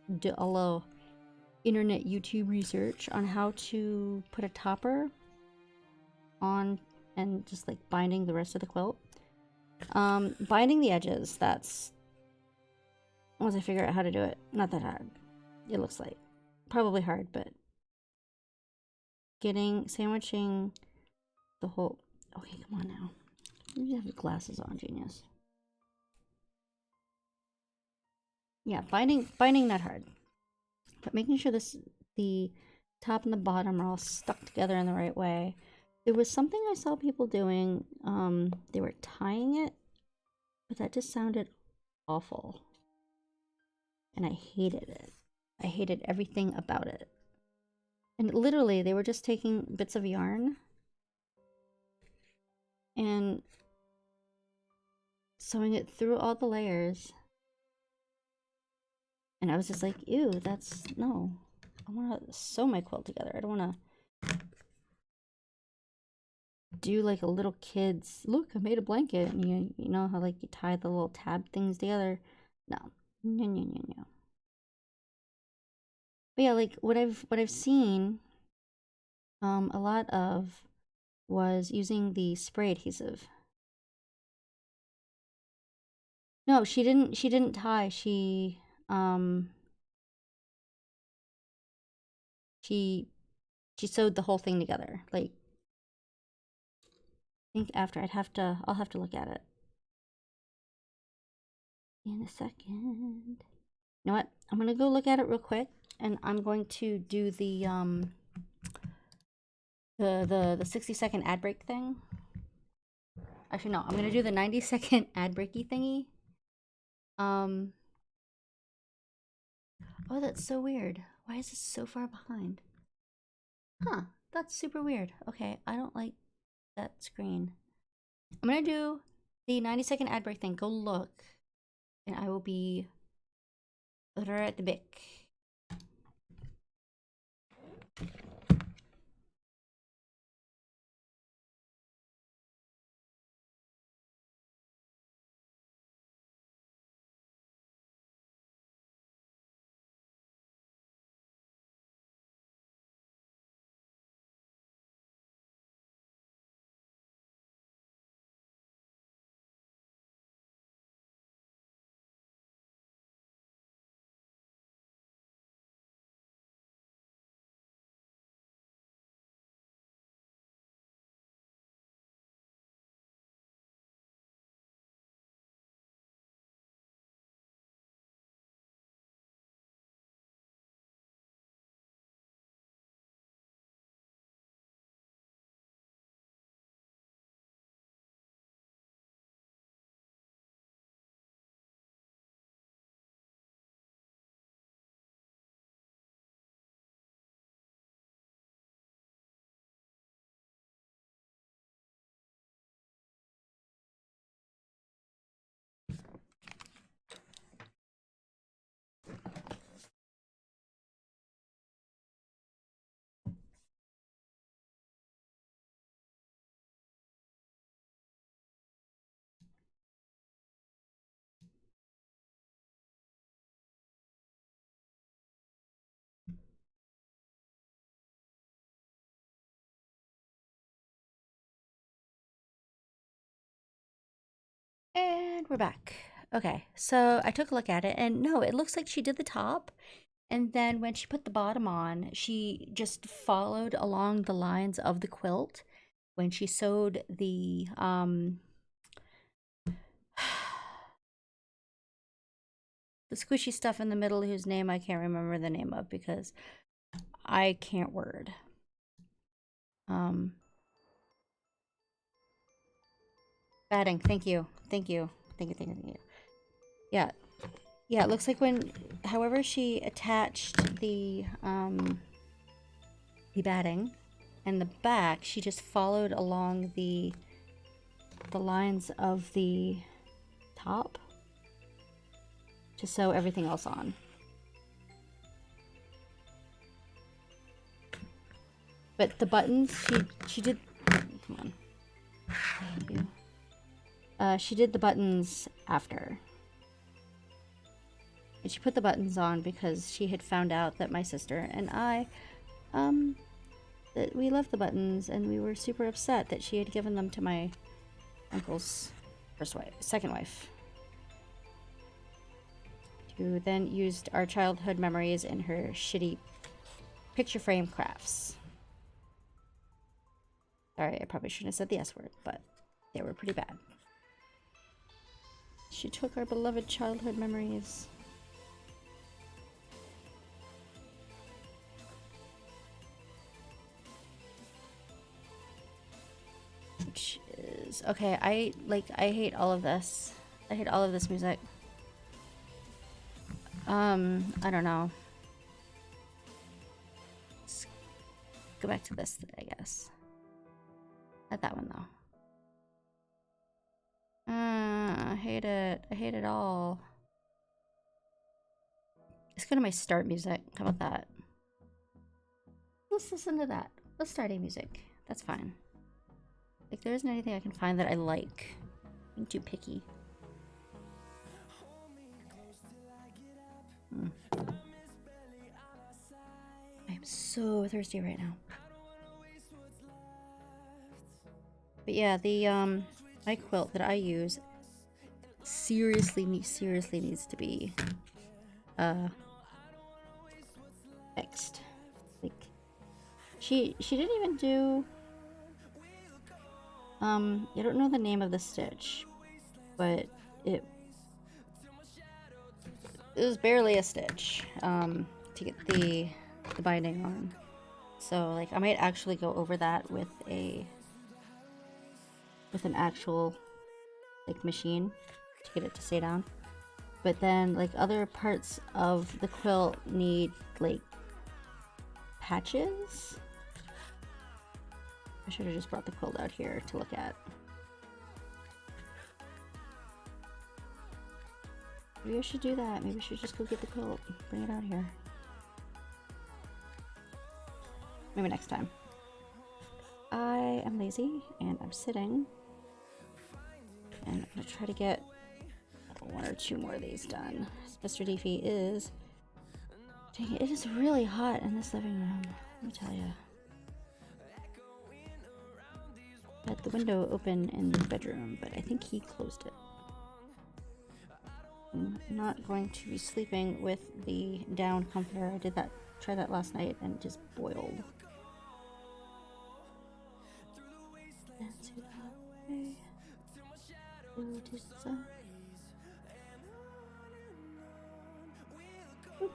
a little internet YouTube research on how to put a topper on and just like binding the rest of the quilt. Binding the edges, that's once I figure out how to do it, not that hard. It looks like probably hard, but sandwiching the whole. Okay, come on now. You have your glasses on, genius. Yeah, binding not hard, but making sure the top and the bottom are all stuck together in the right way. There was something I saw people doing. They were tying it, but that just sounded awful, and I hated it. I hated everything about it. And literally, they were just taking bits of yarn and sewing it through all the layers. And I was just like, ew, no. I want to sew my quilt together. I don't want to do like a little kid's, look, I made a blanket. And you know how like you tie the little tab things together? No. No. But yeah, like what I've seen a lot of was using the spray adhesive. No, she didn't tie. She sewed the whole thing together. Like think after I'll have to look at it in a second. You know what? I'm gonna go look at it real quick, and I'm going to do the 60-second ad break thing. Actually, no, I'm gonna do the 90-second ad breaky thingy. Oh, that's so weird. Why is this so far behind? Huh, that's super weird. Okay, I don't like that screen. I'm gonna do the 90-second ad break thing. Go look, and I will be right back. And we're back. Okay, so I took a look at it, and no, it looks like she did the top, and then when she put the bottom on, she just followed along the lines of the quilt when she sewed the the squishy stuff in the middle, whose name I can't remember the name of because I can't word. Batting, thank you. Thank you. Thank you, thank you, thank you. Yeah. Yeah, it looks like when, however she attached the batting and the back, she just followed along the lines of the top to sew everything else on. But the buttons, she did, come on. Thank you. She did the buttons after. And she put the buttons on because she had found out that my sister and I, that we loved the buttons, and we were super upset that she had given them to my uncle's second wife, who then used our childhood memories in her shitty picture frame crafts. Sorry, I probably shouldn't have said the S word, but they were pretty bad. She took our beloved childhood memories. Which is okay. I hate all of this. I hate all of this music. I don't know. Let's go back to this, I guess. Not that one though. I hate it. I hate it all. Let's go to my start music. How about that? Let's listen to that. Let's start a music. That's fine. Like, there isn't anything I can find that I like. I'm too picky. I'm so thirsty right now. But yeah, the my quilt that I use seriously needs to be fixed. Like, she didn't even do I don't know the name of the stitch, but it was barely a stitch to get the binding on. So like I might actually go over that with an actual like machine to get it to stay down. But then like other parts of the quilt need like patches. I should have just brought the quilt out here to look at. Maybe I should do that. Maybe I should just go get the quilt, bring it out here. Maybe next time. I am lazy and I'm sitting. And I'm gonna try to get 1 or 2 more of these done. Mr. Deefy is... Dang it, it is really hot in this living room. Let me tell you. I had the window open in the bedroom, but I think he closed it. I'm not going to be sleeping with the down comforter. I did that, tried that last night, and it just boiled. Dance to the way, blue to the sun. Oop.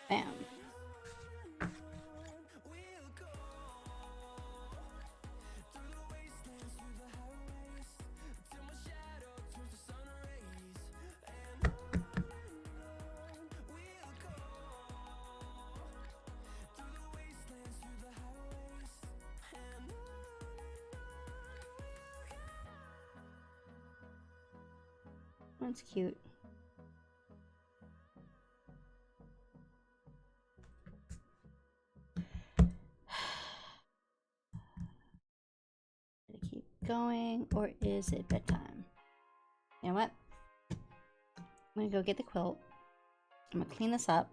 Bam. That's cute. Gonna keep going, or is it bedtime? You know what? I'm gonna go get the quilt. I'm gonna clean this up,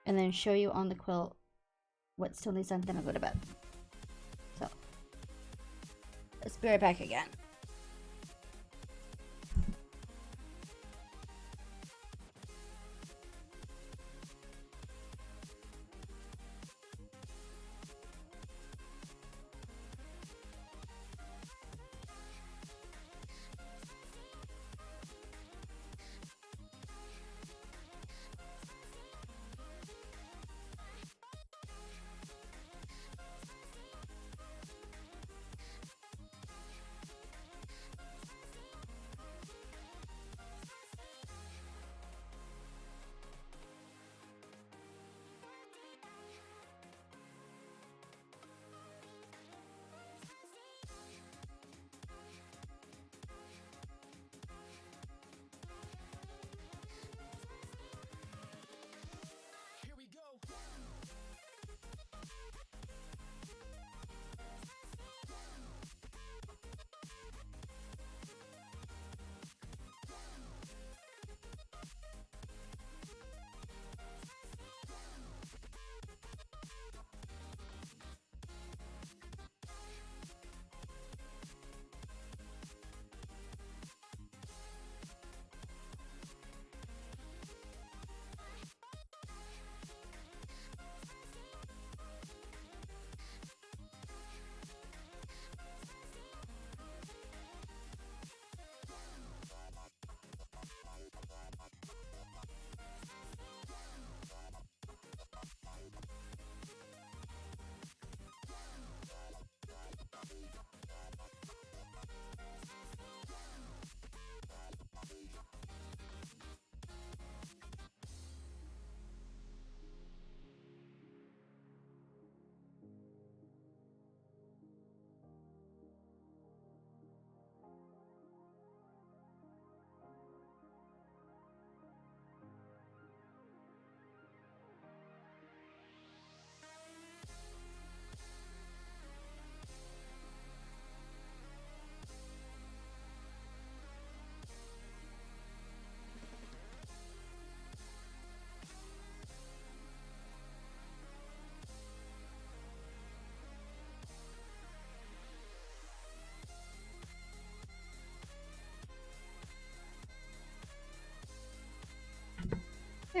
and then show you on the quilt what still needs done. Then I'll go to bed. So let's be right back again.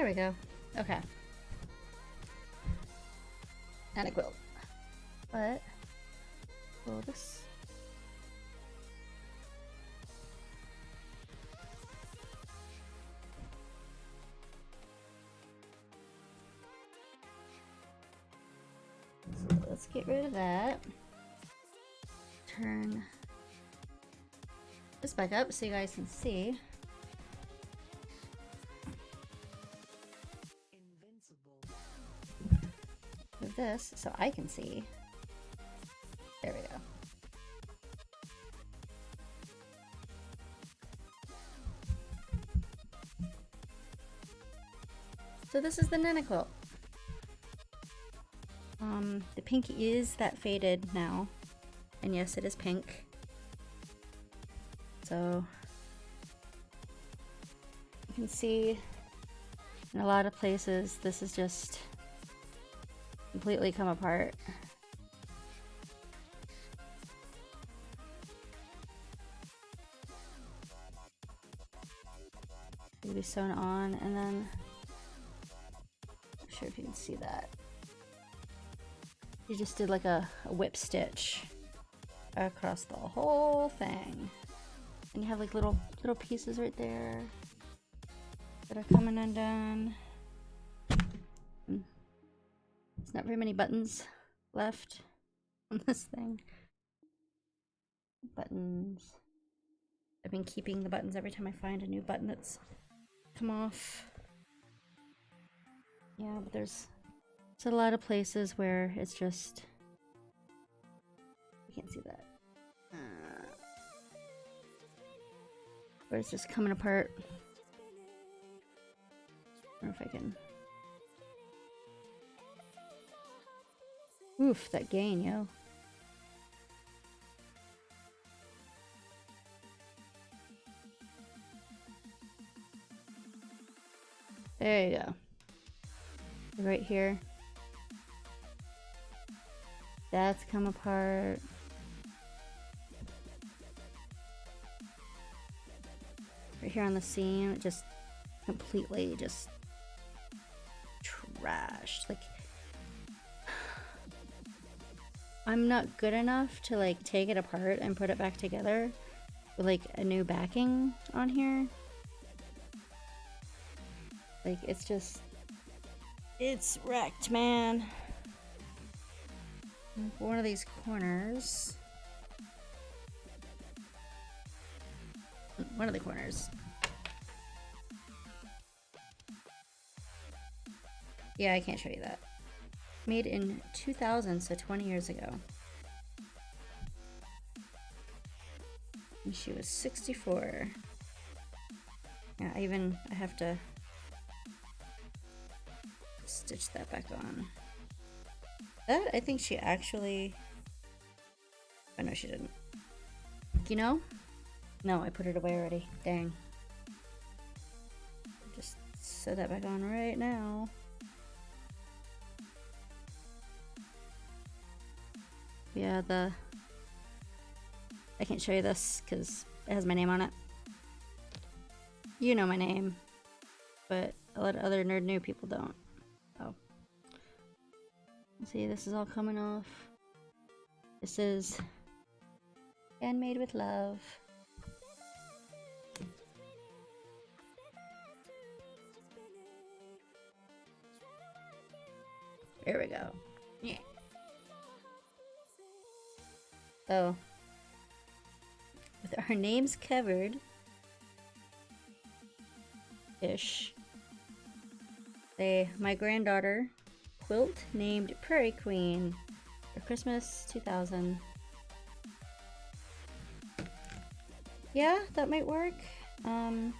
There we go. Okay. And a quilt. But will this? So let's get rid of that. Turn this back up so you guys can see. Move this so I can see. There we go. So this is the Nana quilt. The pink is that faded now. And yes, it is pink. So you can see in a lot of places this is just completely come apart. It'll be sewn on, and then I'm not sure if you can see that. You just did like a whip stitch across the whole thing, and you have like little pieces right there that are coming undone. There's not very many buttons left on this thing. Buttons. I've been keeping the buttons every time I find a new button that's come off. Yeah, but there's a lot of places where it's just, you can't see that. Where it's just coming apart. I don't know if I can. Oof, that gain, yo. There you go. Right here. That's come apart. Right here on the seam, just completely just trashed. Like, I'm not good enough to like take it apart and put it back together with like a new backing on here. Like, it's just, it's wrecked, man. One of these corners. One of the corners. Yeah, I can't show you that. Made in 2000, so 20 years ago. And she was 64. Yeah, I have to stitch that back on. That, I think she actually... Oh, no, she didn't. You know? No, I put it away already. Dang. Just sew that back on right now. Yeah, I can't show you this because it has my name on it. You know my name, but a lot of other nerd new people don't. Oh. See, this is all coming off. This is handmade with love. There we go. Yeah. So, with our names covered, ish. My granddaughter, Quilt, named Prairie Queen for Christmas 2000. Yeah, that might work. And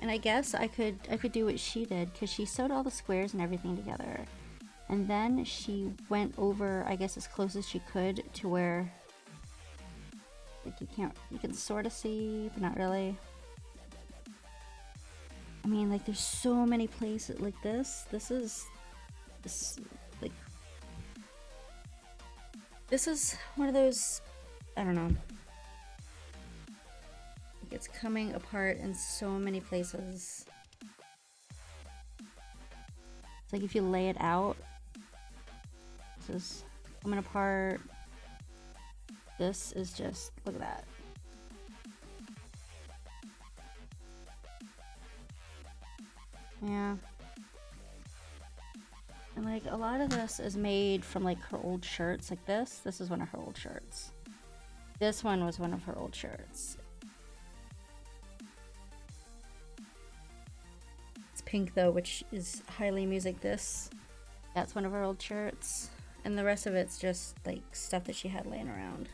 I guess I could do what she did, because she sewed all the squares and everything together. And then she went over, I guess, as close as she could to where, like, you can sort of see, but not really. I mean, like, there's so many places like this. This is one of those, I don't know. it's coming apart in so many places. It's like if you lay it out, this is coming apart. This is just, look at that. Yeah. And like a lot of this is made from like her old shirts, like this. This is one of her old shirts. This one was one of her old shirts. It's pink though, which is highly music. That's one of her old shirts. And the rest of it's just like stuff that she had laying around.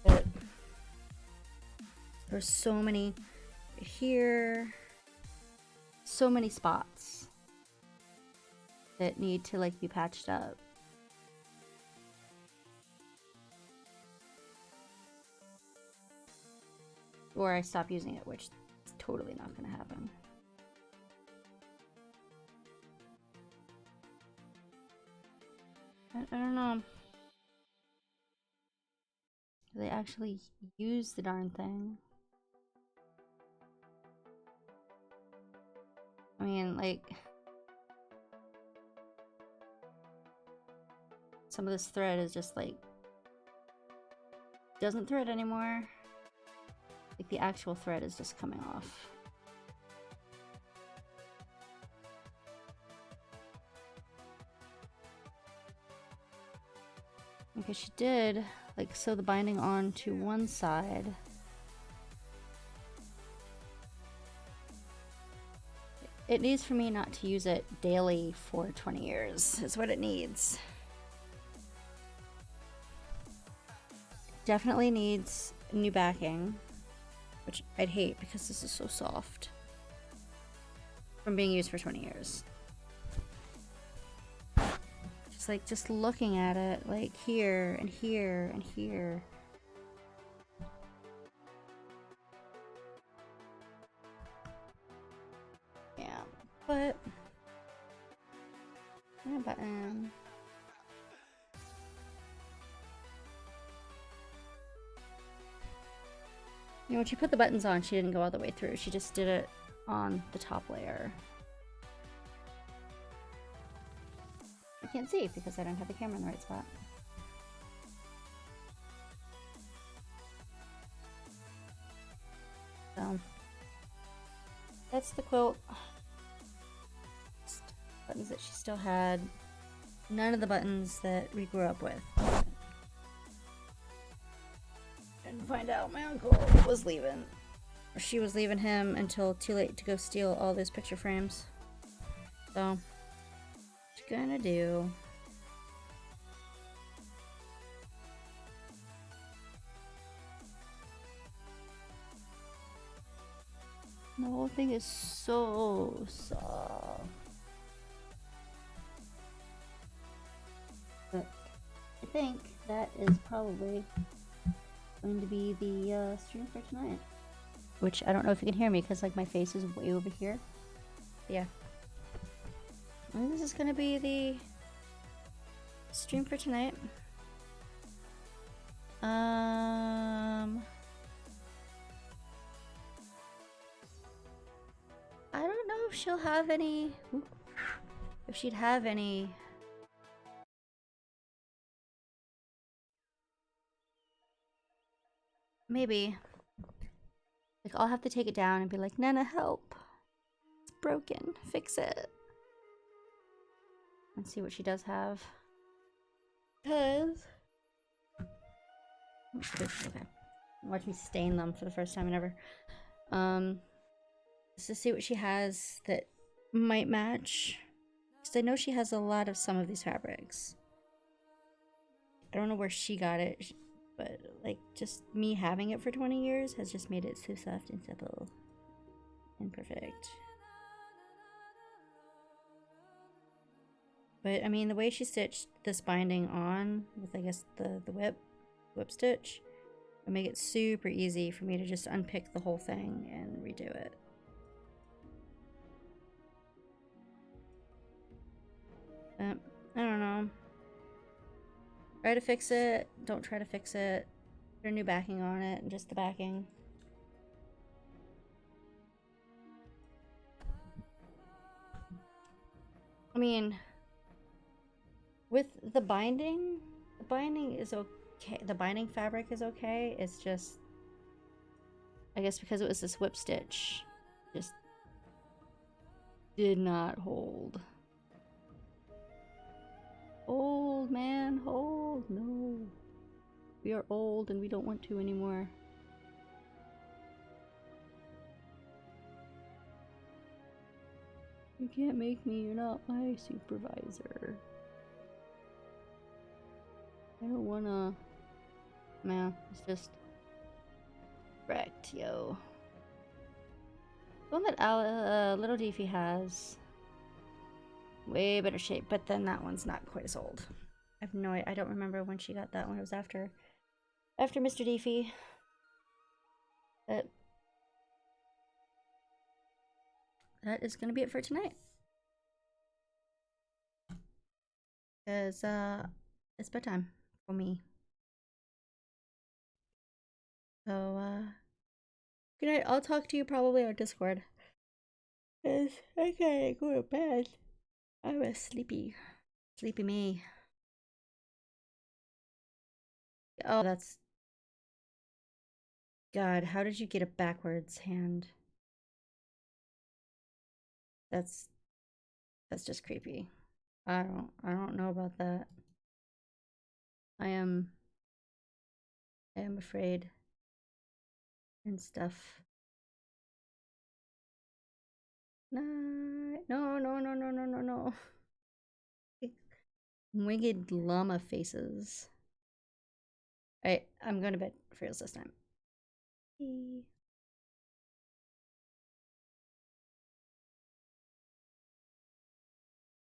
But there's so many here, so many spots that need to like be patched up. Or I stop using it, which is totally not going to happen. I don't know. Do they actually use the darn thing? I mean, like, some of this thread is just like, doesn't thread anymore. Like the actual thread is just coming off. Okay, she did like sew the binding on to one side. It needs for me not to use it daily for 20 years, is what it needs. Definitely needs new backing, which I'd hate because this is so soft from being used for 20 years. Just looking at it, like here and here and here. Yeah, but yeah, button. You know, when she put the buttons on, she didn't go all the way through. She just did it on the top layer. I can't see because I don't have the camera in the right spot. So that's the quilt. Buttons that she still had. None of the buttons that we grew up with. And find out my uncle was leaving. Or she was leaving him until too late to go steal all those picture frames. So, what you gonna do? The whole thing is so soft. But I think that is probably going to be the stream for tonight. Which I don't know if you can hear me because like my face is way over here. Yeah. I think this is going to be the stream for tonight. I don't know if she'll have any... If she'd have any... Maybe. Like, I'll have to take it down and be like, Nana, help. It's broken. Fix it. And see what she does have. Because... Okay. Watch me stain them for the first time ever. Just to see what she has that might match. Because I know she has a lot of some of these fabrics. I don't know where she got it. But, like, just me having it for 20 years has just made it so soft and supple and perfect. But, I mean, the way she stitched this binding on with, I guess, the whip stitch would make it super easy for me to just unpick the whole thing and redo it. But, I don't know. Try to fix it. Don't try to fix it. Put a new backing on it and just the backing. I mean, with the binding is okay. The binding fabric is okay. It's just, I guess because it was this whip stitch, just did not hold. Hold, man, hold. No. We are old and we don't want to anymore. You can't make me, you're not my supervisor. I don't wanna... Man, it's just... wrecked, yo. The one that Little Deefy has... way better shape, but then that one's not quite as old. I have no idea. I don't remember when she got that one. It was after Mr. Deefy. But that is gonna be it for tonight. Because it's bedtime for me. So good night. I'll talk to you probably on Discord. Cause I gotta go to bed. I'm a sleepy me. Oh, that's... God, how did you get a backwards hand? That's just creepy. I don't know about that. I am afraid and stuff. No, no, no, no, no, no, no, no. Winged llama faces. Alright, I'm going to bed for real this time. Bye.